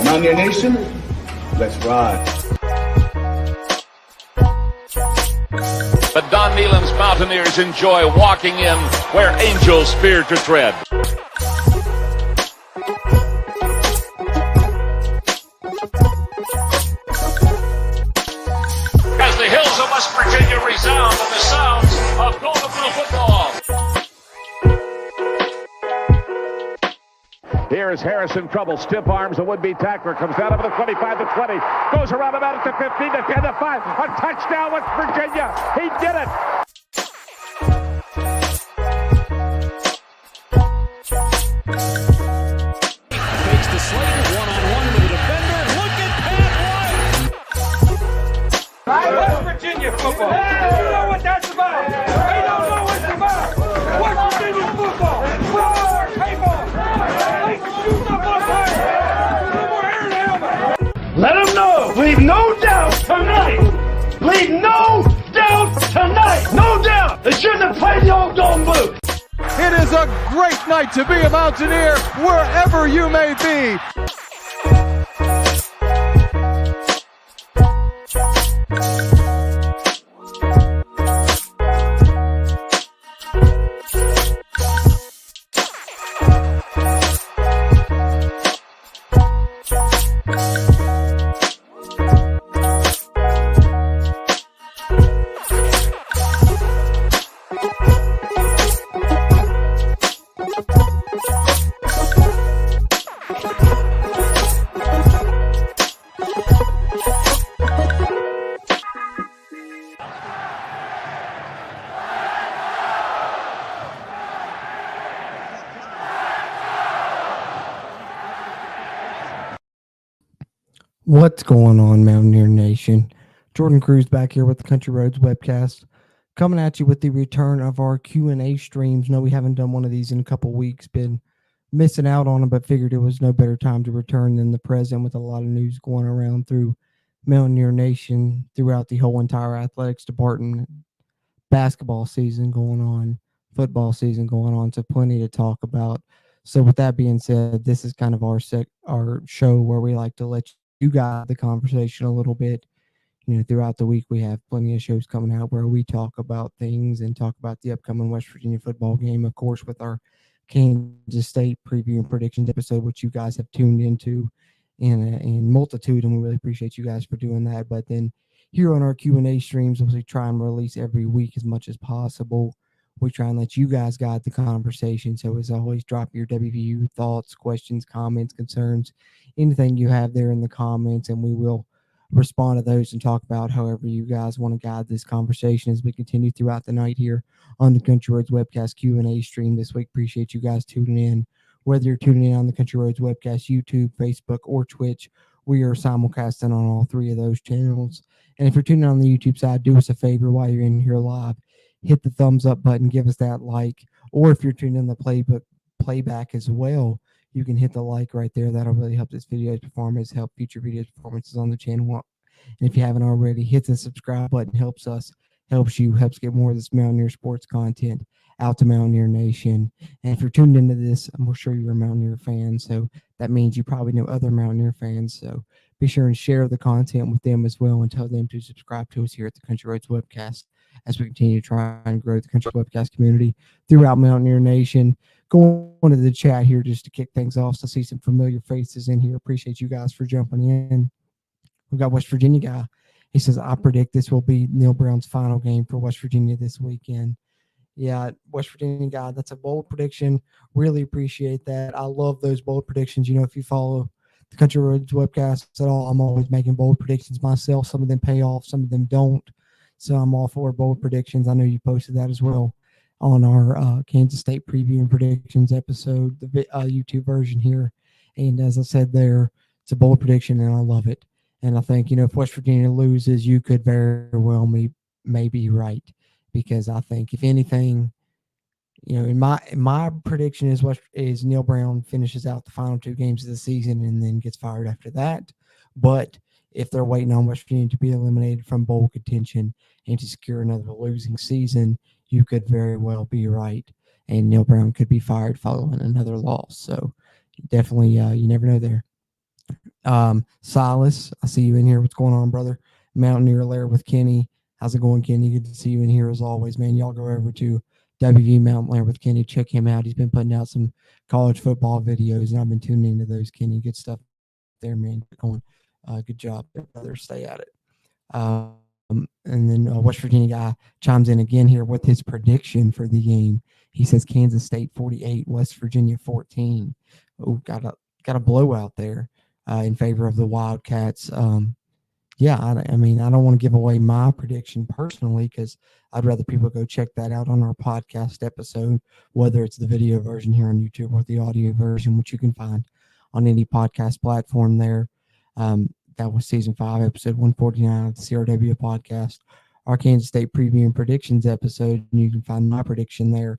Mountaineer Nation, let's ride. But Don Nealon's Mountaineers enjoy walking in where angels fear to tread. As the hills of West Virginia resound with the sounds of WVU football. Here is Harris in trouble. Stiff arms, a would-be tackler. Comes down over the 25 to 20. Goes around about it to 15 to 10 to 5. A touchdown, West Virginia. He did it. Takes the Slater one-on-one with the defender. Look at that one. West Virginia football. They don't know what that's about. They don't know what it's about. West Virginia football. We're all our people. They can shoot up on fire. We're here in helmet. Let them know. Leave no doubt tonight. Leave no doubt tonight. No doubt. They shouldn't have played the old Golden Boot. It is a great night to be a Mountaineer wherever you may be. What's going on, Mountaineer Nation? Jordan Cruz back here with the Country Roads webcast, coming at you with the return of our Q&A streams. No, we haven't done one of these in a couple weeks. Been missing out on them, but figured it was no better time to return than the present, with a lot of news going around through Mountaineer Nation throughout the whole entire athletics department. Basketball season going on, football season going on, so plenty to talk about. So with that being said, this is kind of our show where we like to let you guys the conversation a little bit. You know, throughout the week we have plenty of shows coming out where we talk about things and talk about the upcoming West Virginia football game, of course, with our Kansas State preview and predictions episode, which you guys have tuned into in multitude, and we really appreciate you guys for doing that. But then here on our Q&A streams, we try and release every week as much as possible. We try and let you guys guide the conversation. So as always, drop your WVU thoughts, questions, comments, concerns, anything you have there in the comments, and we will respond to those and talk about however you guys want to guide this conversation as we continue throughout the night here on the Country Roads Webcast Q&A stream this week. Appreciate you guys tuning in. Whether you're tuning in on the Country Roads Webcast, YouTube, Facebook, or Twitch, we are simulcasting on all three of those channels. And if you're tuning in on the YouTube side, do us a favor while you're in here live. Hit the thumbs up button, give us that like, or if you're tuning in the playback as well, you can hit the like right there. That'll really help this video's performance, help future video performances on the channel. And if you haven't already, hit the subscribe button. Helps us, helps you, helps get more of this Mountaineer sports content out to Mountaineer Nation. And if you're tuned into this, I'm sure you're a Mountaineer fan, so that means you probably know other Mountaineer fans. So be sure and share the content with them as well, and tell them to subscribe to us here at the Country Roads Webcast as we continue to try and grow the Country Webcast community throughout Mountaineer Nation. Going to the chat here just to kick things off. So I see some familiar faces in here. Appreciate you guys for jumping in. We've got West Virginia guy. He says, I predict this will be Neil Brown's final game for West Virginia this weekend. Yeah, West Virginia guy, that's a bold prediction. Really appreciate that. I love those bold predictions. You know, if you follow the Country Roads Webcast at all, I'm always making bold predictions myself. Some of them pay off, some of them don't. So I'm all for bold predictions. I know you posted that as well on our Kansas State preview and predictions episode, the YouTube version here. And as I said there, it's a bold prediction, and I love it. And I think, you know, if West Virginia loses, you could very well may be right, because I think if anything, you know, in my prediction is Neil Brown finishes out the final two games of the season and then gets fired after that. But if they're waiting on West Virginia to be eliminated from bowl contention and to secure another losing season, you could very well be right, and Neil Brown could be fired following another loss. So definitely, you never know there. Silas, I see you in here. What's going on, brother? Mountaineer Lair with Kenny. How's it going, Kenny? Good to see you in here as always, man. Y'all go over to WVU Mountaineer with Kenny. Check him out. He's been putting out some college football videos, and I've been tuning into those, Kenny. Good stuff there, man. Going, good job, brother. Stay at it. And then West Virginia guy chimes in again here with his prediction for the game. He says Kansas State 48, West Virginia 14. Oh, got a blowout there in favor of the Wildcats. Yeah, I mean, I don't want to give away my prediction personally because I'd rather people go check that out on our podcast episode, whether it's the video version here on YouTube or the audio version, which you can find on any podcast platform there. That was season 5, episode 149 of the CRW podcast, our Kansas State preview and predictions episode, and you can find my prediction there.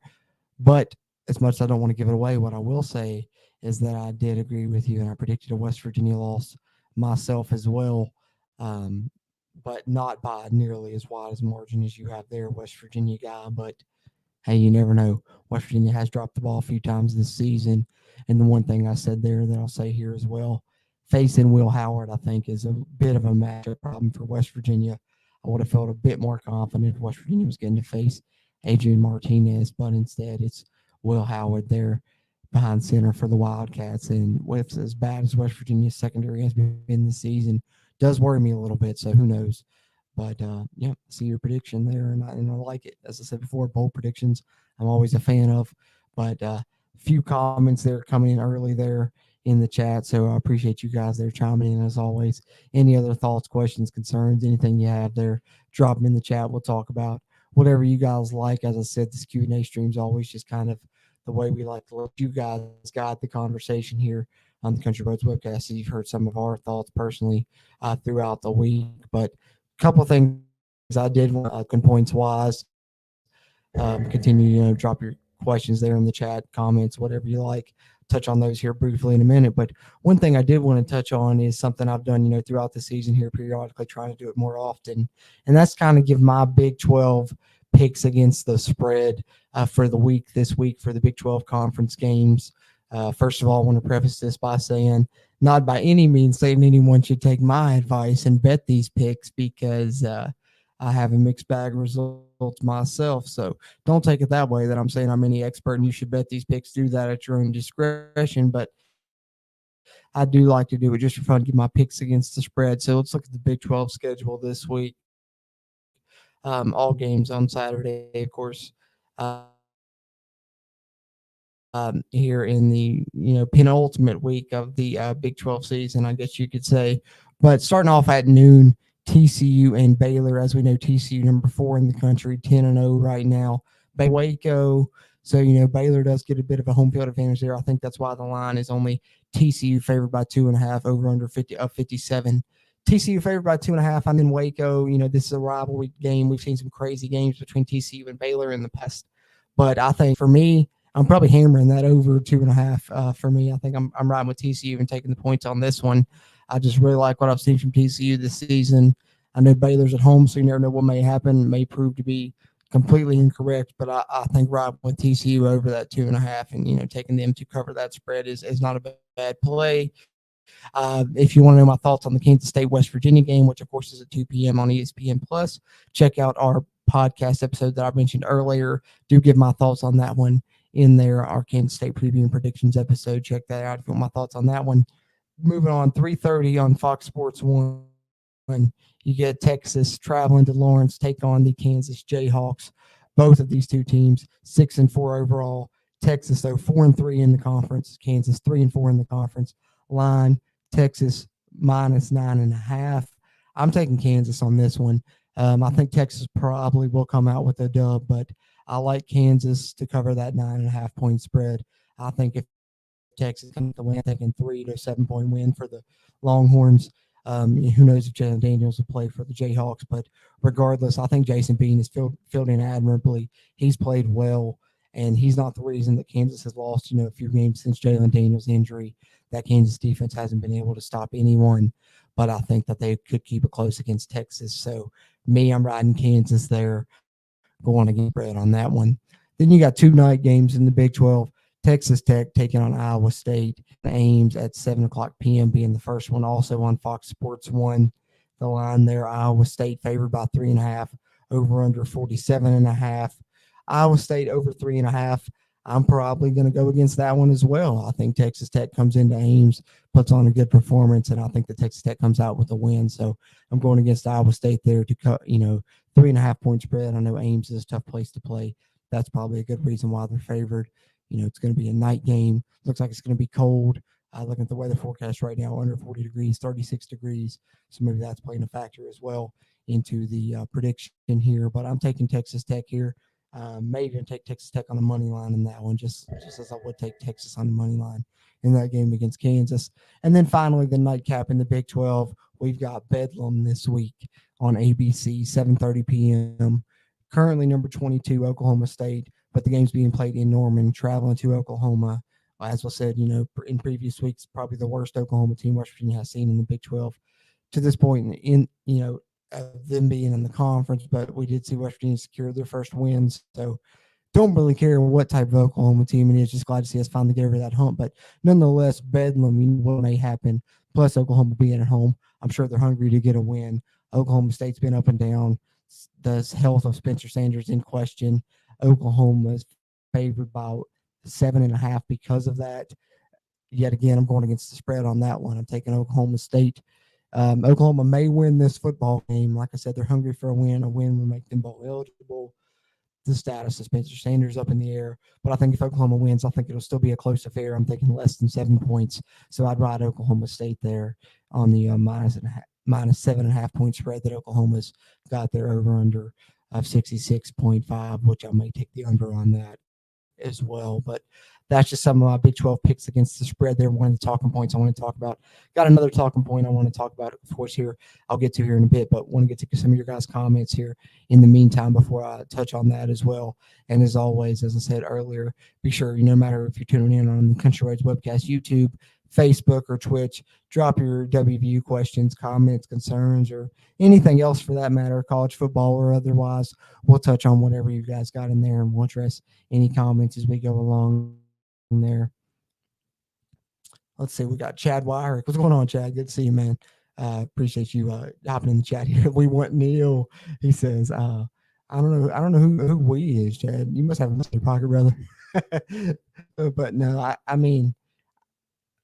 But as much as I don't want to give it away, what I will say is that I did agree with you, and I predicted a West Virginia loss myself as well, but not by nearly as wide as margin as you have there, West Virginia guy. But hey, you never know. West Virginia has dropped the ball a few times this season, and the one thing I said there that I'll say here as well, facing Will Howard, I think, is a bit of a matchup problem for West Virginia. I would have felt a bit more confident if West Virginia was getting to face Adrian Martinez, but instead it's Will Howard there behind center for the Wildcats. And with as bad as West Virginia's secondary has been this season, does worry me a little bit, so who knows. But, yeah, see your prediction there, and I like it. As I said before, bold predictions I'm always a fan of. But a few comments there coming in early there in the chat, so I appreciate you guys there chiming in as always. Any other thoughts, questions, concerns, anything you have there, drop them in the chat. We'll talk about whatever you guys like. As I said, this Q&A stream is always just kind of the way we like to let you guys guide the conversation here on the Country Roads webcast. So you've heard some of our thoughts personally throughout the week, but a couple of things I did want points wise. Continue, drop your questions there in the chat, comments, whatever you like. Touch on those here briefly in a minute. But one thing I did want to touch on is something I've done, throughout the season here, periodically trying to do it more often. And that's kind of give my Big 12 picks against the spread for the week this week for the Big 12 conference games. First of all, I want to preface this by saying, not by any means saying anyone should take my advice and bet these picks because I have a mixed bag of results myself. So don't take it that way that I'm saying I'm any expert and you should bet these picks. Do that at your own discretion. But I do like to do it just for fun, give my picks against the spread. So let's look at the Big 12 schedule this week. All games on Saturday, of course. Here in the penultimate week of the Big 12 season, I guess you could say. But starting off at noon, TCU and Baylor. As we know, TCU number 4 in the country, 10-0 right now. Waco. So, Baylor does get a bit of a home field advantage there. I think that's why the line is only TCU favored by 2.5 over under 57. TCU favored by 2.5. I'm in Waco. This is a rivalry game. We've seen some crazy games between TCU and Baylor in the past. But I think for me, I'm probably hammering that over 2.5 for me. I think I'm riding with TCU and taking the points on this one. I just really like what I've seen from TCU this season. I know Baylor's at home, so you never know what may happen. It may prove to be completely incorrect, but I think riding with TCU over that 2.5 and, taking them to cover that spread is not a bad play. If you want to know my thoughts on the Kansas State West Virginia game, which of course is at 2 p.m. on ESPN Plus, check out our podcast episode that I mentioned earlier. Do give my thoughts on that one in there, our Kansas State preview and predictions episode. Check that out if you want my thoughts on that one. Moving on, 3:30 on Fox Sports 1. You get Texas traveling to Lawrence, take on the Kansas Jayhawks. Both of these two teams, 6-4 overall. Texas, though, 4-3 in the conference. Kansas, 3-4 in the conference. Line, Texas minus 9.5. I'm taking Kansas on this one. I think Texas probably will come out with a dub, but I like Kansas to cover that 9.5 point spread. I think if Texas comes to win, I'm thinking 3 to 7 point win for the Longhorns. Who knows if Jalen Daniels will play for the Jayhawks, but regardless, I think Jason Bean is fielding admirably. He's played well, and he's not the reason that Kansas has lost, a few games since Jalen Daniels' injury. That Kansas defense hasn't been able to stop anyone, but I think that they could keep it close against Texas. So, I'm riding Kansas there, going against spread on that one. Then you got 2 night games in the Big 12. Texas Tech taking on Iowa State. Ames at 7 o'clock p.m. being the first one, also on Fox Sports 1. The line there, Iowa State favored by 3.5, over under 47.5. Iowa State over 3.5. I'm probably going to go against that one as well. I think Texas Tech comes into Ames, puts on a good performance, and I think that Texas Tech comes out with a win. So I'm going against Iowa State there to cut, 3.5 point spread. I know Ames is a tough place to play. That's probably a good reason why they're favored. It's going to be a night game. Looks like it's going to be cold. Looking at the weather forecast right now, under 40 degrees, 36 degrees. So maybe that's playing a factor as well into the prediction here. But I'm taking Texas Tech here. May even take Texas Tech on the money line in that one, just as I would take Texas on the money line in that game against Kansas. And then finally, the nightcap in the Big 12, we've got Bedlam this week on ABC, 7:30 p.m. Currently number 22, Oklahoma State, but the game's being played in Norman, traveling to Oklahoma. As I said, in previous weeks, probably the worst Oklahoma team West Virginia has seen in the Big 12 to this point in them being in the conference, but we did see West Virginia secure their first wins. So don't really care what type of Oklahoma team it is. Just glad to see us finally get over that hump. But nonetheless, Bedlam, what may happen. Plus, Oklahoma being at home, I'm sure they're hungry to get a win. Oklahoma State's been up and down. The health of Spencer Sanders in question. Oklahoma's favored by 7.5 because of that. Yet again, I'm going against the spread on that one. I'm taking Oklahoma State. Oklahoma may win this football game. Like I said, they're hungry for a win. A win will make them bowl eligible. The status of Spencer Sanders up in the air. But I think if Oklahoma wins, I think it'll still be a close affair. I'm thinking less than 7 points. So I'd ride Oklahoma State there on the minus 7.5 point spread that Oklahoma's got their over under of 66.5, which I may take the under on that as well. But that's just some of my Big 12 picks against the spread there. One of the talking points I want to talk about. Got another talking point I want to talk about, of course, here. I'll get to here in a bit, but want to get to some of your guys' comments here in the meantime before I touch on that as well. And as always, as I said earlier, be sure, no matter if you're tuning in on the Country Roads Webcast, YouTube, Facebook, or Twitch, drop your WVU questions, comments, concerns, or anything else for that matter, college football or otherwise. We'll touch on whatever you guys got in there, and we'll address any comments as we go along there. Let's see, we got Chad Wyrick. What's going on, Chad? Good to see you, man. Appreciate you hopping in the chat here. We want Neil. He says, I don't know who we is, Chad. You must have a mystery pocket, brother. But no, I mean,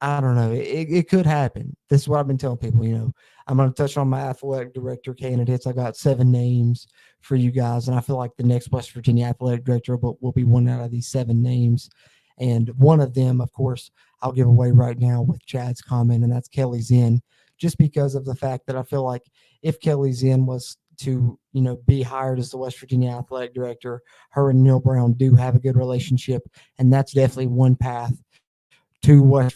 I don't know. It could happen. This is what I've been telling people, I'm going to touch on my athletic director candidates. I got 7 names for you guys, and I feel like the next West Virginia athletic director will be one out of these 7 names. And one of them, of course, I'll give away right now with Chad's comment, and that's Kelly Zinn, just because of the fact that I feel like if Kelly Zinn was to, be hired as the West Virginia athletic director, her and Neil Brown do have a good relationship, and that's definitely one path to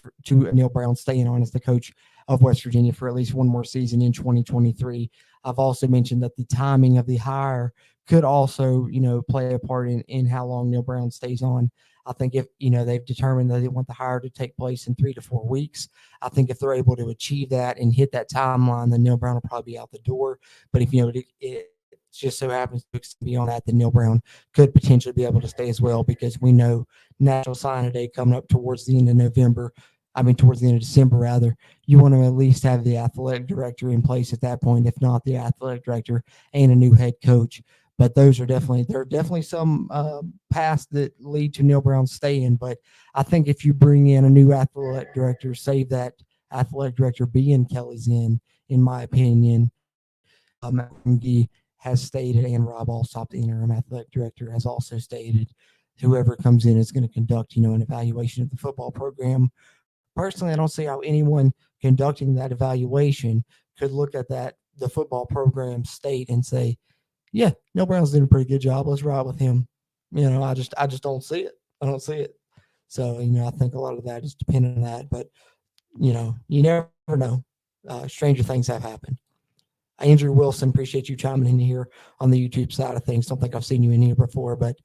Neil Brown staying on as the coach of West Virginia for at least one more season in 2023. I've also mentioned that the timing of the hire could also, play a part in how long Neil Brown stays on. I think if, they've determined that they want the hire to take place in 3 to 4 weeks, I think if they're able to achieve that and hit that timeline, then Neil Brown will probably be out the door. But if, it just so happens to be on that, then Neil Brown could potentially be able to stay as well, because we know National Signing Day coming up towards the end of towards the end of December, rather. You want to at least have the athletic director in place at that point, if not the athletic director and a new head coach. But there are definitely some paths that lead to Neil Brown staying. But I think if you bring in a new athletic director, save that athletic director being Kelly Zinn, in my opinion, McGee has stated, and Rob Alsop, the interim athletic director, has also stated, whoever comes in is going to conduct, an evaluation of the football program. Personally, I don't see how anyone conducting that evaluation could look at the football program state and say, yeah, Neil Brown's doing a pretty good job. Let's ride with him. I just don't see it. I don't see it. So, I think a lot of that is dependent on that. But, you never know. Stranger things have happened. Andrew Wilson, appreciate you chiming in here on the YouTube side of things. Don't think I've seen you in here before, but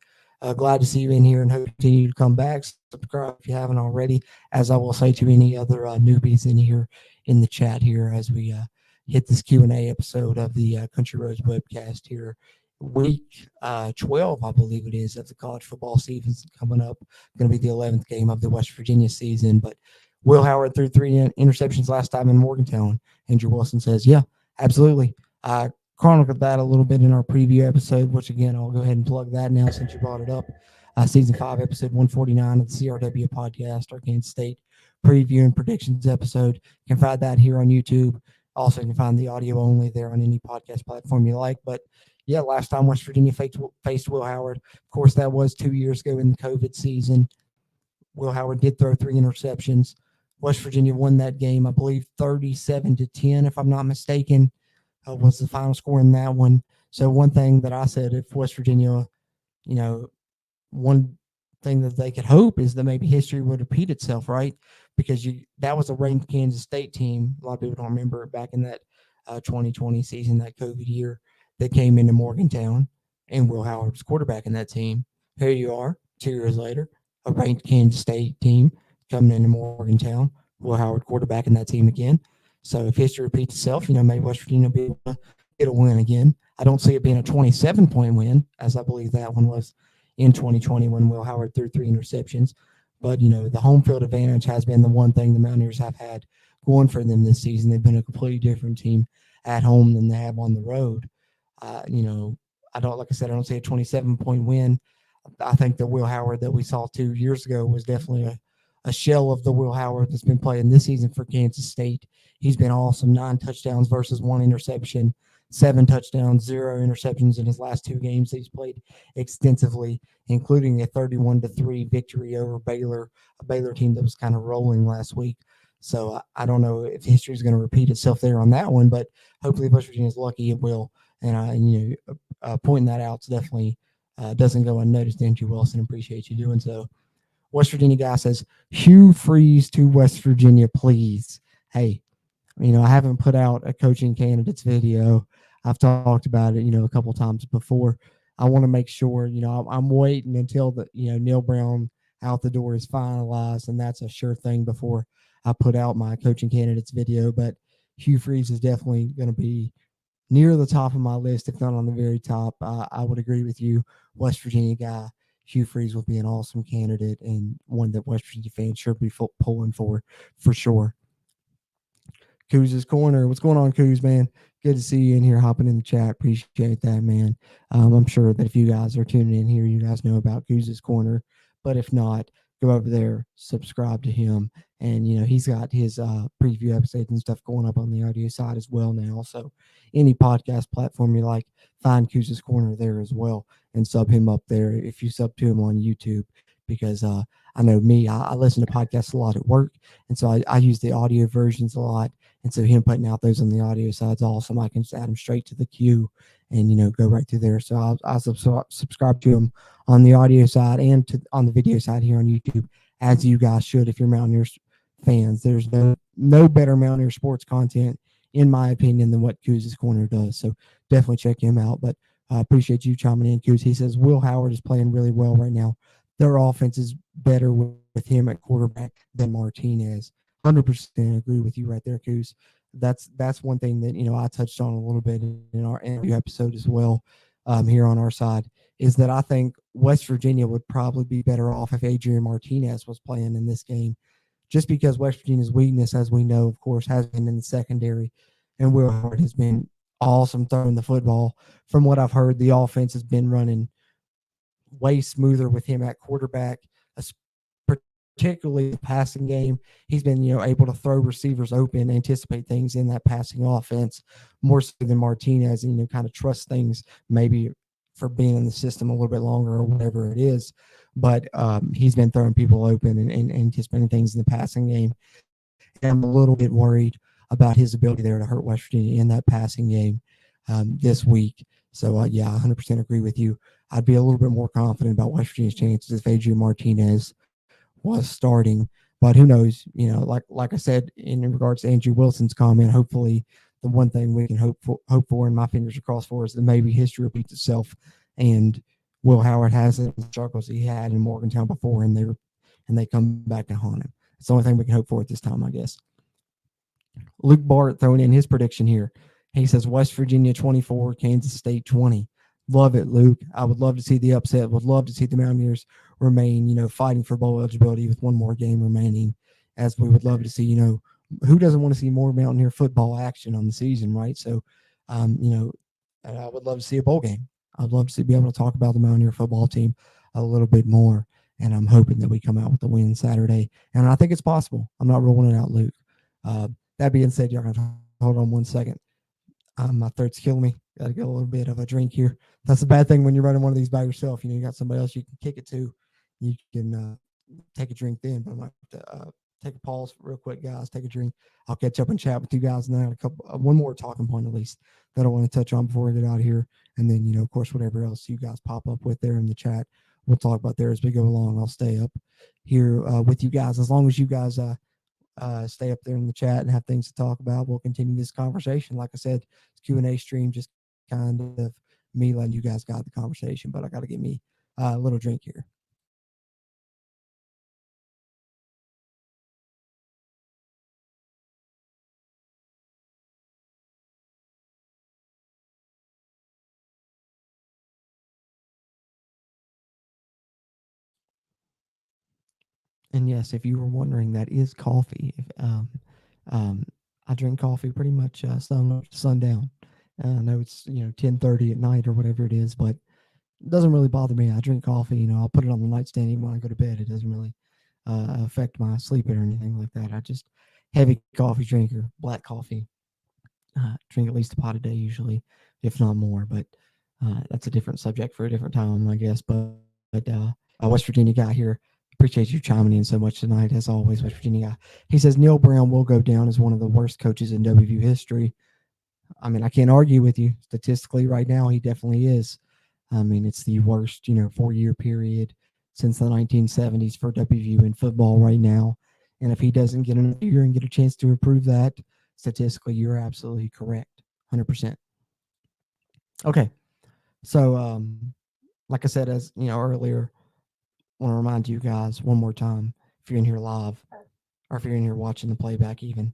glad to see you in here, and hope you continue to come back. Subscribe if you haven't already, as I will say to any other newbies in here in the chat here as we hit this Q&A episode of the Country Roads webcast here week 12, I believe it is, of the college football season coming up. Going to be the 11th game of the West Virginia season. But Will Howard threw 3 interceptions last time in Morgantown. Andrew Wilson says, yeah, absolutely. Chronicled that a little bit in our preview episode, which again, I'll go ahead and plug that now since you brought it up. Season 5, episode 149 of the CRW podcast, our Kansas State preview and predictions episode. You can find that here on YouTube. Also, you can find the audio only there on any podcast platform you like. But yeah, last time West Virginia faced Will Howard, of course, that was 2 years ago in the COVID season. Will Howard did throw 3 interceptions. West Virginia won that game, I believe, 37-10, if I'm not mistaken, was the final score in that one. So one thing that I said, if West Virginia, one thing that they could hope is that maybe history would repeat itself, right? Because that was a ranked Kansas State team. A lot of people don't remember it back in that 2020 season, that COVID year, that came into Morgantown, and Will Howard was quarterback in that team. Here you are, 2 years later, a ranked Kansas State team coming into Morgantown. Will Howard quarterback in that team again. So if history repeats itself, maybe West Virginia will be able to get a win again. I don't see it being a 27-point win, as I believe that one was in 2020 when Will Howard threw 3 interceptions. But, the home field advantage has been the one thing the Mountaineers have had going for them this season. They've been a completely different team at home than they have on the road. I don't see a 27-point win. I think the Will Howard that we saw 2 years ago was definitely a shell of the Will Howard that's been playing this season for Kansas State. He's been awesome. 9 touchdowns versus 1 interception, 7 touchdowns, 0 interceptions in his last 2 games. He's played extensively, including a 31-3 victory over Baylor, a Baylor team that was kind of rolling last week. So I don't know if history is going to repeat itself there on that one, but hopefully West Virginia is lucky it will. And pointing that out definitely doesn't go unnoticed. Andrew Wilson, appreciate you doing so. West Virginia guy says, Hugh Freeze to West Virginia, please. Hey, I haven't put out a coaching candidates video. I've talked about it, a couple times before. I want to make sure, I'm waiting until the, Neil Brown out the door is finalized, and that's a sure thing before I put out my coaching candidates video. But Hugh Freeze is definitely going to be near the top of my list, if not on the very top. I would agree with you, West Virginia guy. Hugh Freeze will be an awesome candidate and one that West Virginia fans should be pulling for sure. Couz's Corner. What's going on, Couz, man? Good to see you in here hopping in the chat. Appreciate that, man. I'm sure that if you guys are tuning in here, you guys know about Couz's Corner. But if not, go over there, subscribe to him. And, he's got his preview episodes and stuff going up on the audio side as well now. So any podcast platform you like, find Couz's Corner there as well and sub him up there if you sub to him on YouTube. Because I know me, I listen to podcasts a lot at work. And so I use the audio versions a lot. And so him putting out those on the audio side is awesome. I can just add them straight to the queue and, go right through there. So I'll subscribe to him on the audio side and on the video side here on YouTube, as you guys should if you're Mountaineers fans. There's no better Mountaineer sports content, in my opinion, than what Couz's Corner does. So definitely check him out. But I appreciate you chiming in, Couz. He says Will Howard is playing really well right now. Their offense is better with him at quarterback than Martinez. 100% agree with you right there, Couz. That's one thing that I touched on a little bit in our interview episode as well here on our side, is that I think West Virginia would probably be better off if Adrian Martinez was playing in this game, just because West Virginia's weakness, as we know, of course, has been in the secondary, and Will Howard has been awesome throwing the football. From what I've heard, the offense has been running way smoother with him at quarterback, particularly the passing game. He's been, able to throw receivers open, anticipate things in that passing offense more so than Martinez, and, kind of trust things maybe for being in the system a little bit longer or whatever it is. But he's been throwing people open and anticipating things in the passing game. And I'm a little bit worried about his ability there to hurt West Virginia in that passing game this week. So, 100% agree with you. I'd be a little bit more confident about West Virginia's chances if Adrian Martinez was starting. But who knows? Like I said, in regards to Andrew Wilson's comment, hopefully the one thing we can hope for, and my fingers are crossed for, is that maybe history repeats itself and Will Howard has the struggles he had in Morgantown before, and they come back to haunt him. It's the only thing we can hope for at this time, I guess. Luke Bart throwing in his prediction here. He says West Virginia 24, Kansas State 20. Love it, Luke. I would love to see the upset. Would love to see the Mountaineers remain, fighting for bowl eligibility with one more game remaining. As we would love to see, who doesn't want to see more Mountaineer football action on the season, right? So, and I would love to see a bowl game. I'd love to be able to talk about the Mountaineer football team a little bit more. And I'm hoping that we come out with a win Saturday. And I think it's possible. I'm not ruling it out, Luke. That being said, y'all gonna hold on 1 second. My throat's killing me. Got to get a little bit of a drink here. That's the bad thing when you're running one of these by yourself. You got somebody else you can kick it to. You can take a drink then. But I might have to take a pause real quick, guys. Take a drink. I'll catch up and chat with you guys, and then I got one more talking point at least that I want to touch on before we get out of here. And then, of course, whatever else you guys pop up with there in the chat, we'll talk about there as we go along. I'll stay up here with you guys as long as you guys stay up there in the chat and have things to talk about. We'll continue this conversation. Like I said, it's Q&A stream, just kind of me letting you guys guide the conversation, but I got to get me a little drink here. And yes, if you were wondering, that is coffee. I drink coffee pretty much sundown. I know it's 10:30 at night or whatever it is, but it doesn't really bother me. I drink coffee. I'll put it on the nightstand even when I go to bed. It doesn't really affect my sleep or anything like that. I just heavy coffee drinker, black coffee. Drink at least a pot a day usually, if not more. But that's a different subject for a different time, I guess. But a West Virginia guy here. Appreciate you chiming in so much tonight, as always, West Virginia guy. He says Neil Brown will go down as one of the worst coaches in WVU history. I mean, I can't argue with you. Statistically, right now, he definitely is. I mean, it's the worst, 4-year period since the 1970s for WVU in football right now. And if he doesn't get another year and get a chance to improve that, statistically, you're absolutely correct. 100%. Okay. So, like I said, as earlier, I want to remind you guys one more time, if you're in here live or if you're in here watching the playback even,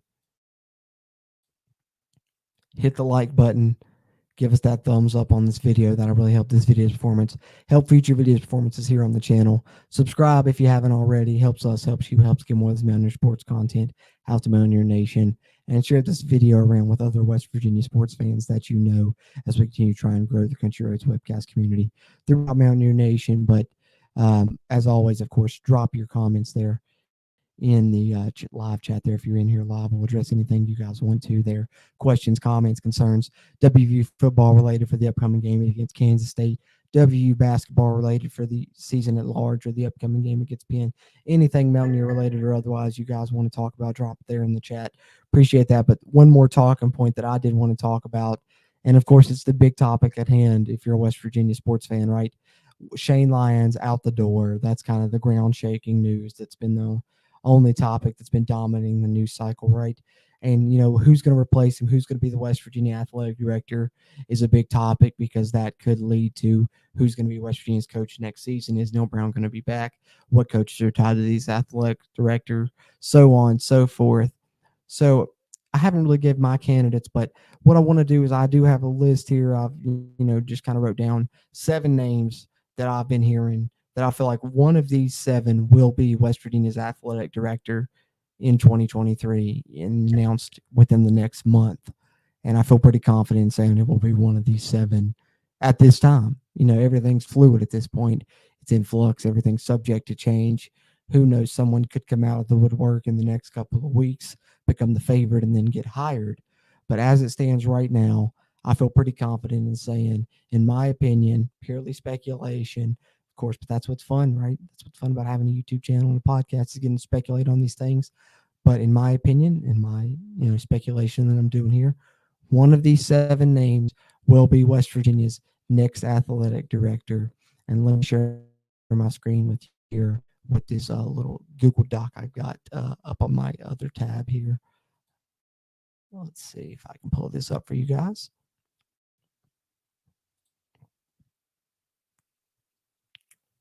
hit the like button. Give us that thumbs up on this video. That'll really help this video's performance, help future videos performances here on the channel. Subscribe if you haven't already. Helps us, helps you, helps get more of this Mountaineer sports content out to Mountaineer Nation. And share this video around with other West Virginia sports fans that you know as we continue to try and grow the Country Roads webcast community throughout Mountaineer Nation. But as always, of course, drop your comments there in the live chat there. If you're in here live, we'll address anything you guys want to there. Questions, comments, concerns, WVU football related for the upcoming game against Kansas State, WVU basketball related for the season at large or the upcoming game against Penn, anything Mountaineer related or otherwise you guys want to talk about, drop it there in the chat. Appreciate that. But one more talking point that I did want to talk about, and of course it's the big topic at hand if you're a West Virginia sports fan, right? Shane Lyons out the door. That's kind of the ground shaking news that's been the only topic that's been dominating the news cycle, right? And, who's going to replace him, who's going to be the West Virginia athletic director is a big topic because that could lead to who's going to be West Virginia's coach next season. Is Neil Brown going to be back? What coaches are tied to these athletic directors? So on, so forth. So I haven't really given my candidates, but what I want to do is I do have a list here. I've, just kind of wrote down 7 names that I've been hearing that I feel like one of these 7 will be West Virginia's athletic director in 2023 and announced within the next month. And I feel pretty confident in saying it will be one of these 7 at this time. Everything's fluid at this point. It's in flux. Everything's subject to change. Who knows? Someone could come out of the woodwork in the next couple of weeks, become the favorite, and then get hired. But as it stands right now, I feel pretty confident in saying, in my opinion, purely speculation, of course, but that's what's fun, right? That's what's fun about having a YouTube channel and a podcast is getting to speculate on these things. But in my opinion, in my speculation that I'm doing here, one of these 7 names will be West Virginia's next athletic director. And let me share my screen with you here with this little Google Doc I've got up on my other tab here. Let's see if I can pull this up for you guys.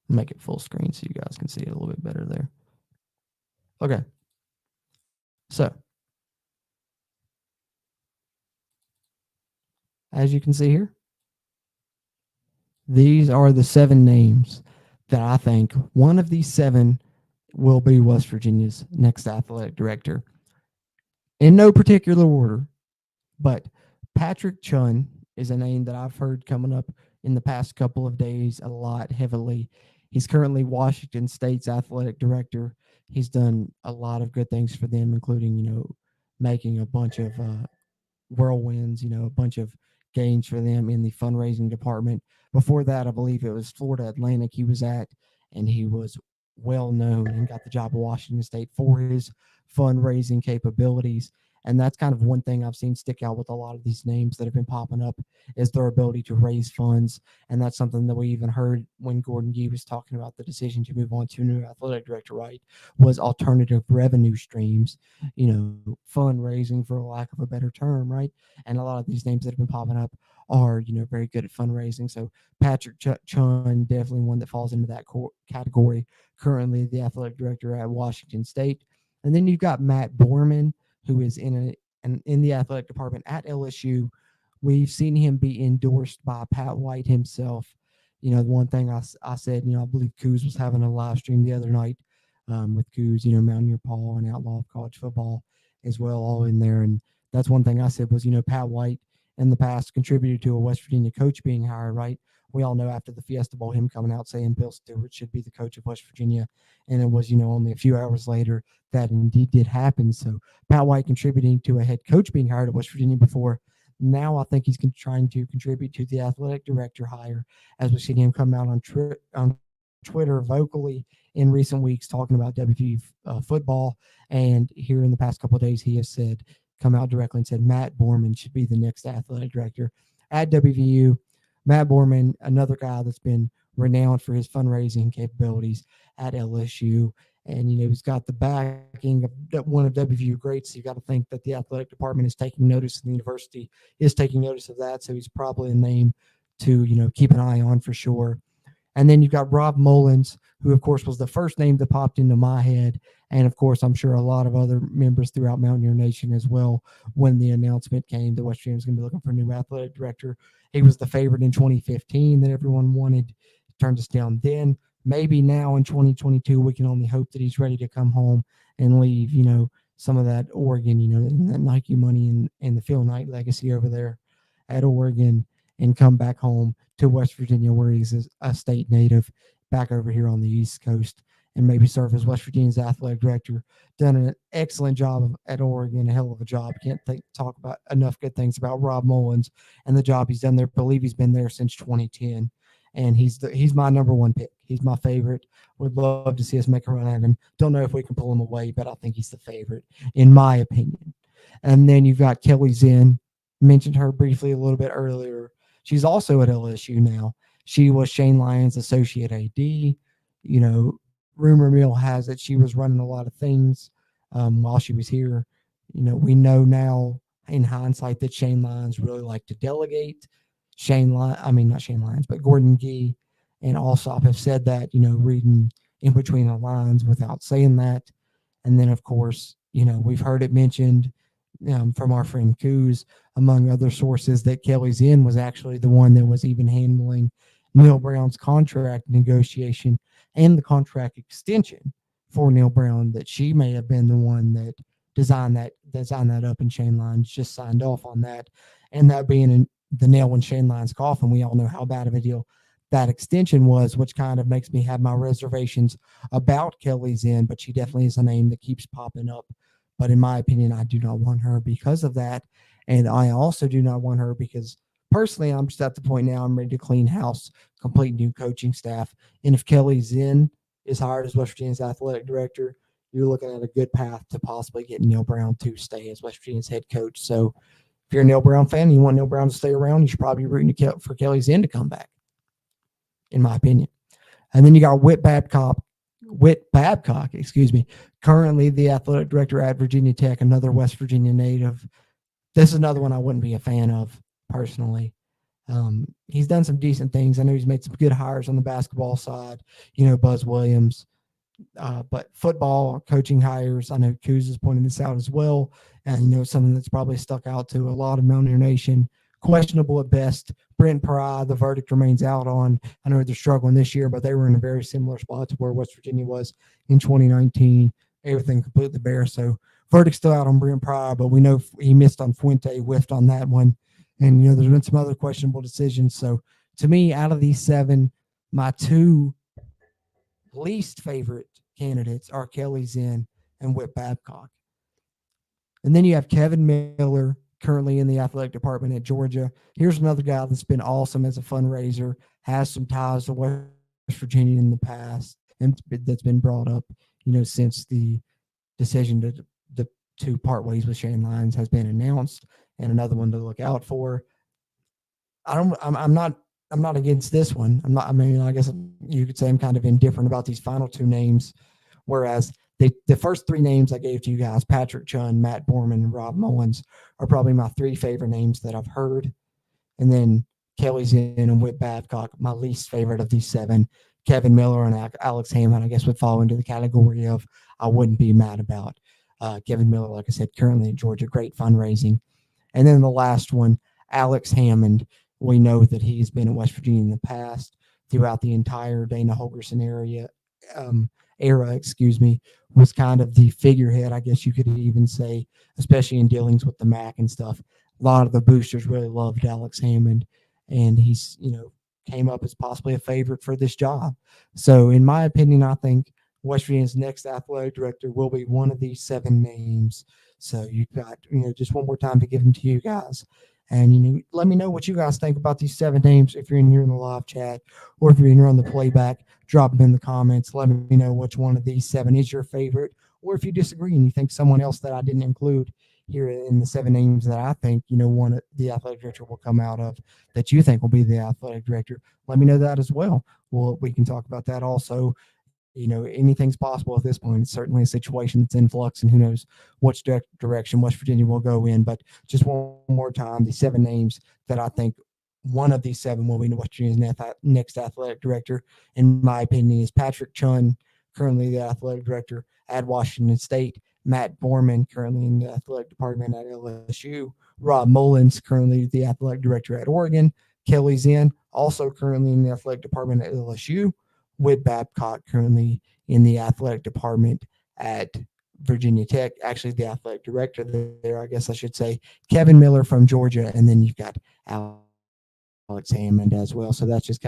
Make it full screen so you guys can see it a little bit better there. Okay. So, as you can see here, These are the 7 names that I think one of these 7 will be West Virginia's next athletic director. In no particular order, but Patrick Chun is a name that I've heard coming up in the past couple of days a lot heavily. He's currently Washington State's athletic director. He's done a lot of good things for them, including, making a bunch of whirlwinds, a bunch of gains for them in the fundraising department. Before that, I believe it was Florida Atlantic he was at, and he was well known and got the job at Washington State for his fundraising capabilities. And that's kind of one thing I've seen stick out with a lot of these names that have been popping up is their ability to raise funds. And that's something that we even heard when Gordon Gee was talking about the decision to move on to a new athletic director, right? Was alternative revenue streams, fundraising for lack of a better term, right? And a lot of these names that have been popping up are, very good at fundraising. So Patrick Chun, definitely one that falls into that category, currently the athletic director at Washington State. And then you've got Matt Borman, who is in the athletic department at LSU. We've seen him be endorsed by Pat White himself. The one thing I said, I believe Coos was having a live stream the other night with Coos, Mountaineer Paul and Outlaw of College Football as well, all in there. And that's one thing I said was, Pat White in the past contributed to a West Virginia coach being hired, right? We all know after the Fiesta Bowl, him coming out saying Bill Stewart should be the coach of West Virginia. And it was, only a few hours later that indeed did happen. So Pat White contributing to a head coach being hired at West Virginia before. Now I think he's trying to contribute to the athletic director hire, as we've seen him come out on Twitter vocally in recent weeks talking about WVU football. And here in the past couple of days, he has come out directly and said Matt Borman should be the next athletic director at WVU. Matt Borman, another guy that's been renowned for his fundraising capabilities at LSU. And, he's got the backing of one of WVU greats. So you got to think that the athletic department is taking notice, and the university is taking notice of that. So he's probably a name to, keep an eye on for sure. And then you've got Rob Mullins, who, of course, was the first name that popped into my head. And, of course, I'm sure a lot of other members throughout Mountaineer Nation as well when the announcement came that West Virginia was going to be looking for a new athletic director. He was the favorite in 2015 that everyone wanted. Turned us down then. Maybe now in 2022, we can only hope that he's ready to come home and leave, some of that Oregon, and that Nike money and the Phil Knight legacy over there at Oregon and come back home to West Virginia where he's a state native back over here on the East Coast and maybe serve as West Virginia's athletic director. Done an excellent job at Oregon, a hell of a job. Can't talk about enough good things about Rob Mullins and the job he's done there. I believe he's been there since 2010. And he's my number one pick. He's my favorite. Would love to see us make a run at him. Don't know if we can pull him away, but I think he's the favorite, in my opinion. And then you've got Kelly Zinn. Mentioned her briefly a little bit earlier. She's also at LSU now. She was Shane Lyons' associate AD. Rumor mill has it she was running a lot of things while she was here. We know now in hindsight that Shane Lyons really liked to delegate. Not Shane Lyons, but Gordon Gee and Alsop have said that, reading in between the lines without saying that. And then, of course, we've heard it mentioned from our friend Coos, among other sources, that Kelly Zinn was actually the one that was even handling Neil Brown's contract negotiation and the contract extension for Neil Brown, that she may have been the one that designed that up, and Shane Lyons just signed off on that. And that being the nail in Shane Lyons' coffin, we all know how bad of a deal that extension was, which kind of makes me have my reservations about Kelly Zinn, but she definitely is a name that keeps popping up. But in my opinion, I do not want her because of that. And I also do not want her because personally, I'm just at the point now I'm ready to clean house, complete new coaching staff. And if Kelly Zinn is hired as West Virginia's athletic director, you're looking at a good path to possibly getting Neil Brown to stay as West Virginia's head coach. So if you're a Neil Brown fan and you want Neil Brown to stay around, you should probably be rooting for Kelly Zinn to come back, in my opinion. And then you got Whit Babcock, currently the athletic director at Virginia Tech, another West Virginia native. This is another one I wouldn't be a fan of personally. He's done some decent things. I know he's made some good hires on the basketball side, Buzz Williams. But football coaching hires, I know Coos is pointing this out as well. And, something that's probably stuck out to a lot of Mountaineer Nation, questionable at best, Brent Pry, the verdict remains out on. I know they're struggling this year, but they were in a very similar spot to where West Virginia was in 2019. Everything completely bare. So verdict still out on Brent Pry, but we know he missed on Fuente, whiffed on that one. And, there's been some other questionable decisions. So to me, out of these 7, my 2 least favorite candidates are Kelly Zinn and Whit Babcock. And then you have Kevin Miller, currently in the athletic department at Georgia. Here's another guy that's been awesome as a fundraiser, has some ties to West Virginia in the past, and that's been brought up, since the decision to part ways with Shane Lyons has been announced, and another one to look out for. I'm not against this one. I guess you could say I'm kind of indifferent about these final 2 names, whereas the first 3 names I gave to you guys, Patrick Chun, Matt Borman, and Rob Mullins, are probably my 3 favorite names that I've heard. And then Kelly Zinn and Whit Babcock, my least favorite of these 7. Kevin Miller and Alex Hammond, I guess, would fall into the category of I wouldn't be mad about. Kevin Miller, like I said, currently in Georgia, great fundraising. And then the last one, Alex Hammond. We know that he's been in West Virginia in the past throughout the entire Dana Holgerson era, was kind of the figurehead, I guess you could even say, especially in dealings with the MAC and stuff. A lot of the boosters really loved Alex Hammond, and he's, came up as possibly a favorite for this job. So in my opinion, I think West Virginia's next athletic director will be one of these 7 names. So you've got, just one more time to give them to you guys. And, let me know what you guys think about these 7 names. If you're in here in the live chat, or if you're in here on the playback, drop them in the comments. Let me know which one of these 7 is your favorite, or if you disagree and you think someone else that I didn't include here in the 7 names that I think, one of the athletic director will come out of that you think will be the athletic director. Let me know that as well. Well, we can talk about that also. Anything's possible at this point. It's certainly a situation that's in flux, and who knows which direction West Virginia will go in. But just one more time, the 7 names that I think one of these 7 will be West Virginia's next athletic director, in my opinion, is Patrick Chun, currently the athletic director at Washington State. Matt Borman, currently in the athletic department at LSU. Rob Mullins, currently the athletic director at Oregon. Kelly Zinn, also currently in the athletic department at LSU. Whit Babcock, currently in the athletic department at Virginia Tech, actually the athletic director there, I guess I should say. Kevin Miller from Georgia, and then you've got Alex Hammond as well. So that's just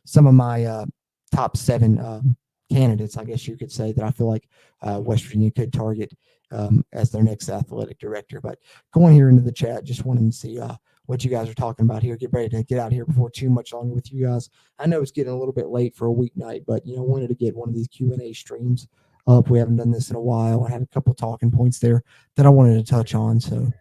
some of my top 7 candidates, I guess you could say, that I feel like West Virginia could target as their next athletic director. But going here into the chat, just wanting to see what you guys are talking about here. Get ready to get out here before too much longer with you guys. I know it's getting a little bit late for a weeknight, but wanted to get one of these Q&A streams up. We haven't done this in a while. I had a couple talking points there that I wanted to touch on. So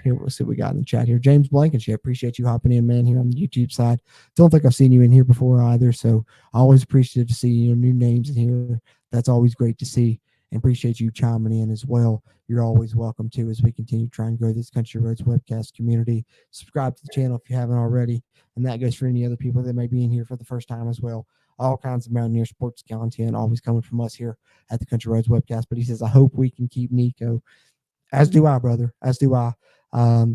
here, we'll see what we got in the chat here. James Blankenship, appreciate you hopping in, man, here on the YouTube side. Don't think I've seen you in here before either, so I always appreciate to see new names in here. That's always great to see, and appreciate you chiming in as well. You're always welcome to as we continue to try and grow this Country Roads webcast community. Subscribe to the channel if you haven't already, and that goes for any other people that may be in here for the first time as well. All kinds of Mountaineer sports content always coming from us here at the Country Roads webcast. But he says, I hope we can keep Nico. As do I, brother. As do I. I